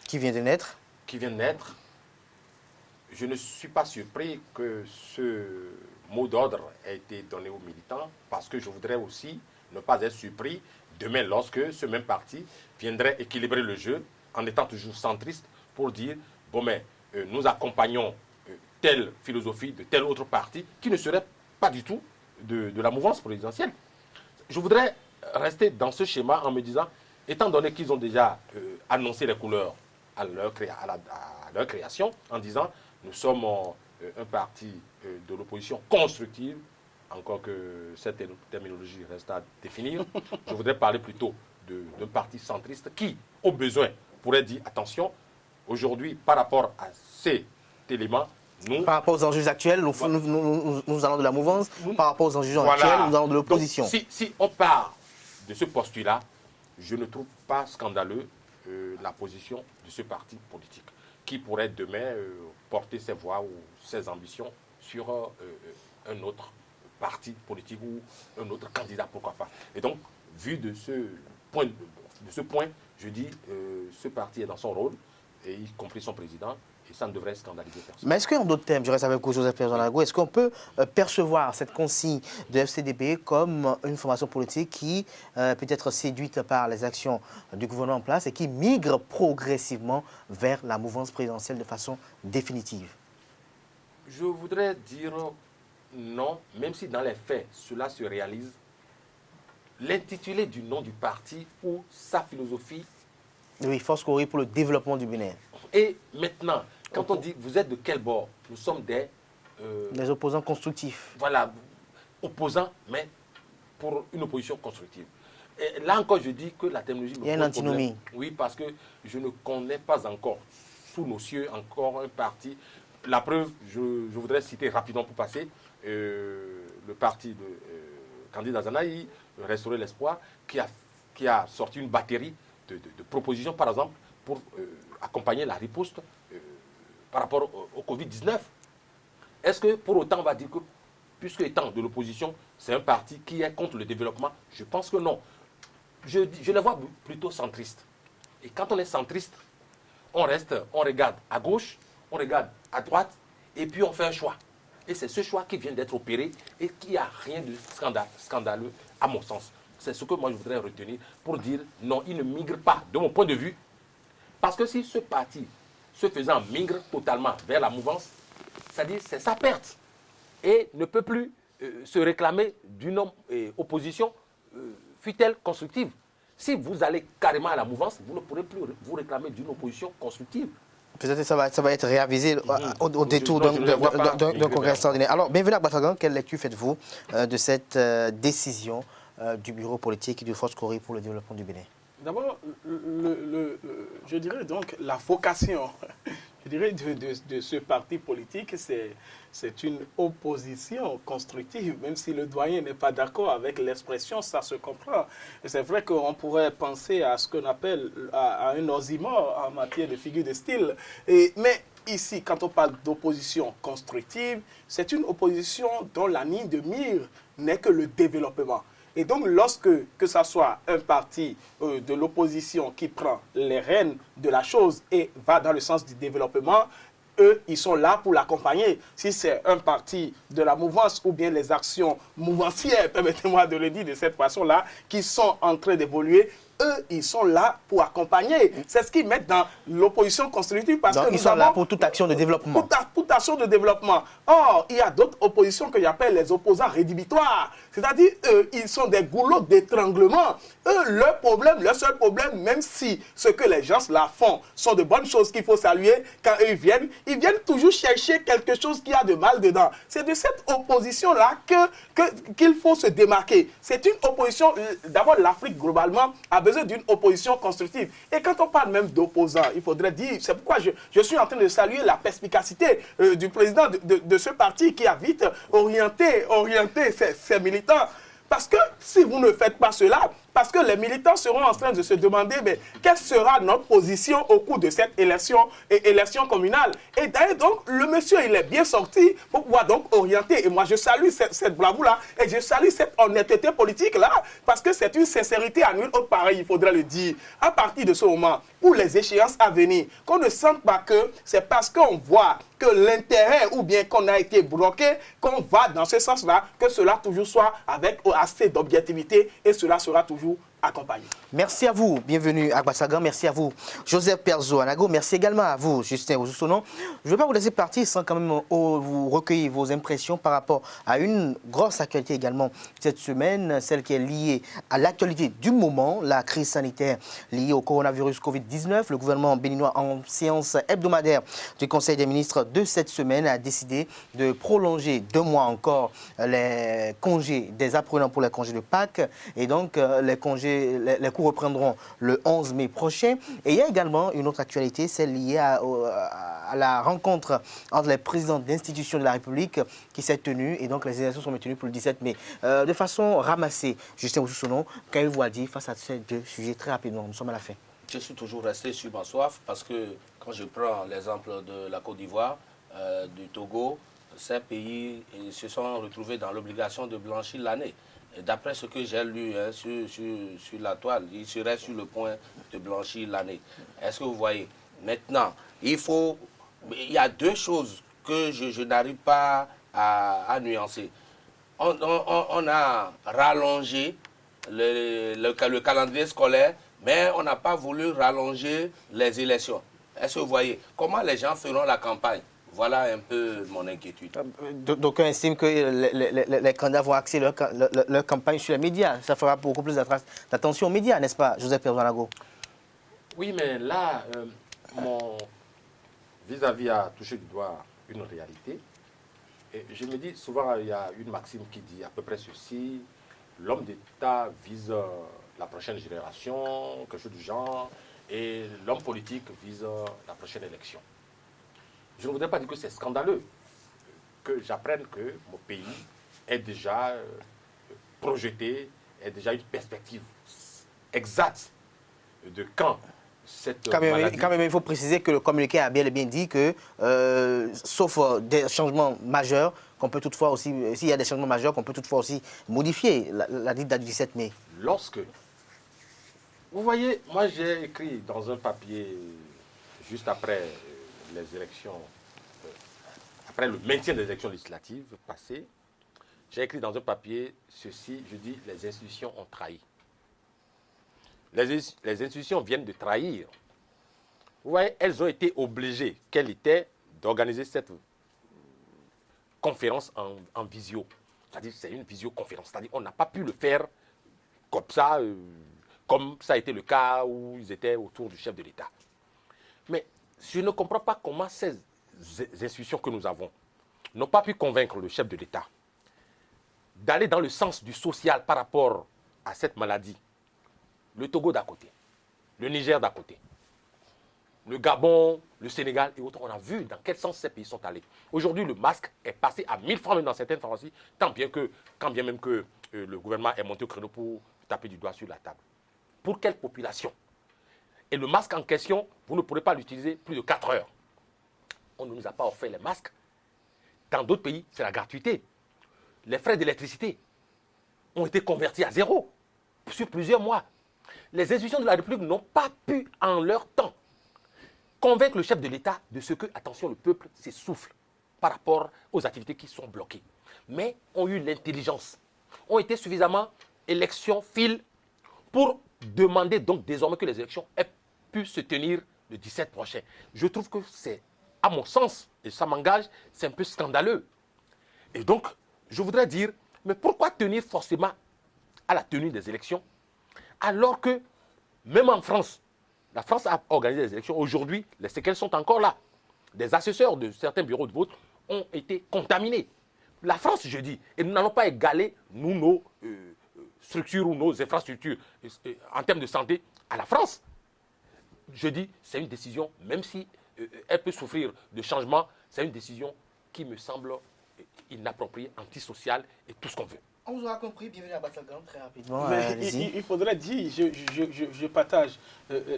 Qui vient de naître, je ne suis pas surpris que ce mot d'ordre ait été donné aux militants, parce que je voudrais aussi ne pas être surpris demain lorsque ce même parti viendrait équilibrer le jeu en étant toujours centriste pour dire, nous accompagnons telle philosophie, de tel autre parti, qui ne serait pas du tout de la mouvance présidentielle. Je voudrais rester dans ce schéma en me disant, étant donné qu'ils ont déjà annoncé les couleurs à leur création, en disant, nous sommes un parti de l'opposition constructive, encore que cette terminologie reste à définir, je voudrais parler plutôt d'un parti centriste qui, au besoin, pourrait dire, attention, aujourd'hui, par rapport à cet élément, nous... Par rapport aux enjeux actuels, nous allons de la mouvance. Par rapport aux enjeux actuels, nous allons de l'opposition. Si on part de ce postulat, je ne trouve pas scandaleux la position de ce parti politique qui pourrait demain porter ses voix ou ses ambitions sur un autre parti politique ou un autre candidat, pourquoi pas. Et donc, vu de ce point, je dis ce parti est dans son rôle, et y compris son président, et ça ne devrait scandaliser personne. Mais est-ce qu'en d'autres termes, je reste avec vous, Joseph Pierre-Jean-Lago, est-ce qu'on peut percevoir cette consigne de FCDB comme une formation politique qui peut être séduite par les actions du gouvernement en place et qui migre progressivement vers la mouvance présidentielle de façon définitive? Je voudrais dire non, même si dans les faits, cela se réalise. L'intitulé du nom du parti ou sa philosophie. Oui, Force Cori pour le développement du Bénin. Et maintenant, quand on dit vous êtes de quel bord? Nous sommes des opposants constructifs. Voilà, opposants, mais pour une opposition constructive. Et là encore, je dis que la terminologie me pose une antinomie. problème. Oui, parce que je ne connais pas encore, sous nos cieux, encore un parti. La preuve, je voudrais citer rapidement pour passer le parti de candidat Zanaï, Restaurer l'Espoir, qui a sorti une batterie de propositions, par exemple, pour accompagner la riposte par rapport au Covid-19. Est-ce que pour autant on va dire que, puisque étant de l'opposition, c'est un parti qui est contre le développement? Je pense que non. Je les vois plutôt centristes. Et quand on est centriste, on regarde à gauche, on regarde à droite, et puis on fait un choix. Et c'est ce choix qui vient d'être opéré et qui n'a rien de scandaleux, à mon sens. C'est ce que moi je voudrais retenir pour dire non, il ne migre pas, de mon point de vue. Parce que si ce parti, se faisant, migre totalement vers la mouvance, c'est-à-dire c'est sa perte. Et ne peut plus se réclamer d'une opposition, fût-elle constructive. Si vous allez carrément à la mouvance, vous ne pourrez plus vous réclamer d'une opposition constructive. Peut-être que ça va être réavisé au détour d'un congrès extraordinaire. Alors, bienvenue à Batagan. Quelle lecture faites-vous de cette décision du bureau politique de Force Cori pour le développement du Bénin? D'abord, je dirais donc la vocation je dirais de ce parti politique, c'est une opposition constructive, même si le doyen n'est pas d'accord avec l'expression, ça se comprend. Et c'est vrai qu'on pourrait penser à ce qu'on appelle à un osimore en matière de figure de style. Mais ici, quand on parle d'opposition constructive, c'est une opposition dont la ligne de mire n'est que le développement. Et donc, lorsque que ce soit un parti de l'opposition qui prend les rênes de la chose et va dans le sens du développement, eux, ils sont là pour l'accompagner. Si c'est un parti de la mouvance ou bien les actions mouvancières, permettez-moi de le dire de cette façon-là, qui sont en train d'évoluer, eux, ils sont là pour accompagner. C'est ce qu'ils mettent dans l'opposition constructive. Parce que ils sont là pour toute action de développement. Toute action de développement. Or, il y a d'autres oppositions que j'appelle les opposants rédhibitoires. C'est-à-dire, eux, ils sont des goulots d'étranglement. Eux, leur seul problème, même si ce que les gens là font sont de bonnes choses qu'il faut saluer, quand eux viennent, ils viennent toujours chercher quelque chose qui a de mal dedans. C'est de cette opposition-là qu'il faut se démarquer. C'est une opposition, d'abord l'Afrique globalement a besoin d'une opposition constructive. Et quand on parle même d'opposants, il faudrait dire, c'est pourquoi je suis en train de saluer la perspicacité du président de ce parti qui a vite orienté ses militants. Parce que si vous ne faites pas cela, parce que les militants seront en train de se demander mais quelle sera notre position au cours de cette élection communale. Et d'ailleurs, donc, le monsieur, il est bien sorti pour pouvoir donc orienter. Et moi, je salue cette bravoure-là et je salue cette honnêteté politique-là parce que c'est une sincérité à nulle autre pareil, il faudrait le dire. À partir de ce moment, pour les échéances à venir, qu'on ne sente pas que c'est parce qu'on voit que l'intérêt ou bien qu'on a été bloqué, qu'on va dans ce sens-là, que cela toujours soit avec assez d'objectivité et cela sera toujours accompagner. Merci à vous, bienvenue à Bassagan, merci à vous Joseph Perzo Anago, merci également à vous Justin Oussonon. Je ne vais pas vous laisser partir sans quand même vous recueillir vos impressions par rapport à une grosse actualité également cette semaine, celle qui est liée à l'actualité du moment, la crise sanitaire liée au coronavirus Covid-19. Le gouvernement béninois en séance hebdomadaire du Conseil des ministres de cette semaine a décidé de prolonger 2 mois encore les congés des apprenants pour les congés de Pâques et donc les cours reprendront le 11 mai prochain. Et il y a également une autre actualité, celle liée à la rencontre entre les présidents d'institutions de la République qui s'est tenue. Et donc les élections sont maintenues pour le 17 mai. De façon ramassée, Justin Oussonon, qu'avez-vous à dire face à ces 2 sujets très rapidement? Nous sommes à la fin. Je suis toujours resté sur ma soif parce que quand je prends l'exemple de la Côte d'Ivoire, du Togo, ces pays se sont retrouvés dans l'obligation de blanchir l'année. D'après ce que j'ai lu sur la toile, il serait sur le point de blanchir l'année. Est-ce que vous voyez? Maintenant, il y a 2 choses que je n'arrive pas à nuancer. On a rallongé le calendrier scolaire, mais on n'a pas voulu rallonger les élections. Est-ce que vous voyez? Comment les gens feront la campagne? Voilà un peu mon inquiétude. D'aucuns estiment que les candidats vont axer leur campagne sur les médias. Ça fera beaucoup plus d'attention aux médias, n'est-ce pas, Joseph Perzo Anago? Oui, mais là, mon vis-à-vis a touché du doigt une réalité. Et je me dis, souvent, il y a une maxime qui dit à peu près ceci: l'homme d'État vise la prochaine génération, quelque chose du genre, et l'homme politique vise la prochaine élection. Je ne voudrais pas dire que c'est scandaleux que j'apprenne que mon pays est déjà projeté, est déjà une perspective exacte de quand cette maladie... Quand même, il faut préciser que le communiqué a bien et bien dit que, sauf des changements majeurs, qu'on peut toutefois aussi, s'il y a des changements majeurs, qu'on peut toutefois aussi modifier la date du 17 mai. Lorsque... Vous voyez, moi j'ai écrit dans un papier juste après les élections, après le maintien des élections législatives passées, j'ai écrit dans un papier ceci, je dis: les institutions ont trahi. Les institutions viennent de trahir. Vous voyez, elles ont été obligées, qu'elles étaient, d'organiser cette conférence en visio. C'est-à-dire c'est une visioconférence. C'est-à-dire on n'a pas pu le faire comme ça, comme ça a été le cas où ils étaient autour du chef de l'État. Mais je ne comprends pas comment ces institutions que nous avons n'ont pas pu convaincre le chef de l'État d'aller dans le sens du social par rapport à cette maladie. Le Togo d'à côté, le Niger d'à côté, le Gabon, le Sénégal et autres, on a vu dans quel sens ces pays sont allés. Aujourd'hui, le masque est passé à 1000 francs même dans certaines pharmacies, quand bien même que le gouvernement est monté au créneau pour taper du doigt sur la table. Pour quelle population? Et le masque en question, vous ne pourrez pas l'utiliser plus de 4 heures. On ne nous a pas offert les masques. Dans d'autres pays, c'est la gratuité. Les frais d'électricité ont été convertis à 0 sur plusieurs mois. Les institutions de la République n'ont pas pu, en leur temps, convaincre le chef de l'État de ce que, attention, le peuple s'essouffle par rapport aux activités qui sont bloquées. Mais ont eu l'intelligence, ont été suffisamment élections fil pour demander donc désormais que les élections aient pu se tenir le 17 prochain. Je trouve que c'est, à mon sens, et ça m'engage, c'est un peu scandaleux. Et donc, je voudrais dire, mais pourquoi tenir forcément à la tenue des élections alors que, même en France, la France a organisé des élections. Aujourd'hui, les séquelles sont encore là. Des assesseurs de certains bureaux de vote ont été contaminés. La France, je dis, et nous n'allons pas égaler, nous, nos structures ou nos infrastructures en termes de santé à la France. Je dis, c'est une décision, même si elle peut souffrir de changements, c'est une décision qui me semble inappropriée, antisociale et tout ce qu'on veut. On vous aura compris, bienvenue à Bassagan, très rapidement. Il faudrait dire, je partage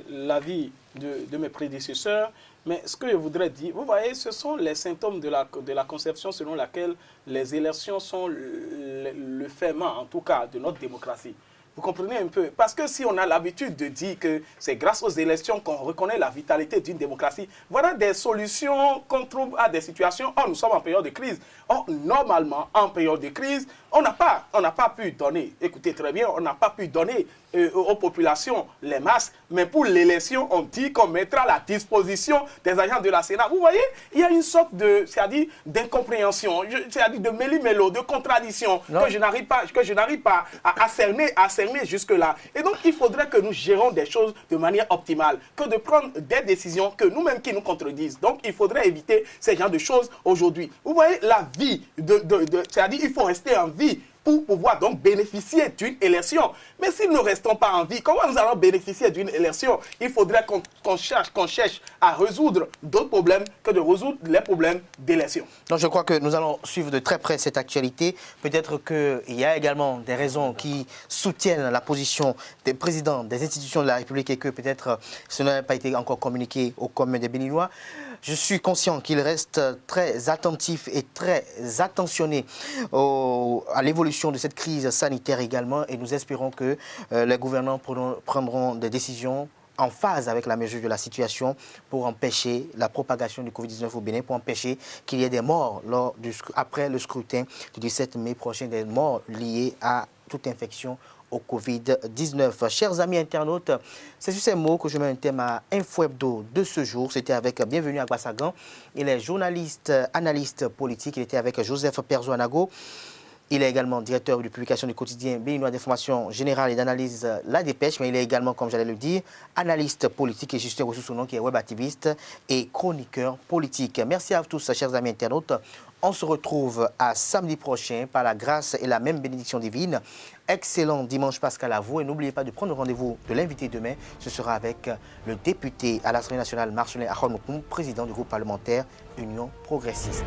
l'avis de mes prédécesseurs, mais ce que je voudrais dire, vous voyez, ce sont les symptômes de la conception selon laquelle les élections sont le ferment, en tout cas, de notre démocratie. Vous comprenez un peu? Parce que si on a l'habitude de dire que c'est grâce aux élections qu'on reconnaît la vitalité d'une démocratie, voilà des solutions qu'on trouve à des situations. Or, nous sommes en période de crise. Or, normalement, en période de crise, On n'a pas pu donner, écoutez très bien, on n'a pas pu donner aux populations les masques, mais pour l'élection, on dit qu'on mettra à la disposition des agents de la Sénat. Vous voyez, il y a une sorte de, c'est-à-dire d'incompréhension, c'est-à-dire de méli-mélo, de contradiction que je n'arrive pas à cerner jusque-là. Et donc, il faudrait que nous gérons des choses de manière optimale, que de prendre des décisions que nous-mêmes qui nous contredisent. Donc, il faudrait éviter ces genres de choses aujourd'hui. Vous voyez, la vie, c'est-à-dire il faut rester en vie pour pouvoir donc bénéficier d'une élection. Mais si nous ne restons pas en vie, comment nous allons bénéficier d'une élection? Il faudrait qu'on cherche à résoudre d'autres problèmes que de résoudre les problèmes d'élection. Donc je crois que nous allons suivre de très près cette actualité. Peut-être qu'il y a également des raisons qui soutiennent la position des présidents des institutions de la République et que peut-être ce n'a pas été encore communiqué au commun des Béninois. Je suis conscient qu'il reste très attentif et très attentionné à l'évolution de cette crise sanitaire également et nous espérons que les gouvernants prendront des décisions en phase avec la mesure de la situation pour empêcher la propagation du Covid-19 au Bénin, pour empêcher qu'il y ait des morts après le scrutin du 17 mai prochain, des morts liées à toute infection au Covid-19. Chers amis internautes, c'est sur ces mots que je mets un thème à Info Hebdo de ce jour. C'était avec Bienvenue à Gbassagan. Il est journaliste, analyste politique. Il était avec Joseph Perzo-Anago. Il est également directeur de publication du quotidien béninois d'information générale et d'analyse La Dépêche, mais il est également, comme j'allais le dire, analyste politique et Justin Rousseau-Sounon, qui est web activiste et chroniqueur politique. Merci à vous tous, chers amis internautes. On se retrouve à samedi prochain par la grâce et la même bénédiction divine. Excellent dimanche pascal à vous et n'oubliez pas de prendre rendez-vous de l'invité demain. Ce sera avec le député à l'Assemblée nationale Marcelin Ahon Moukoum, président du groupe parlementaire Union progressiste.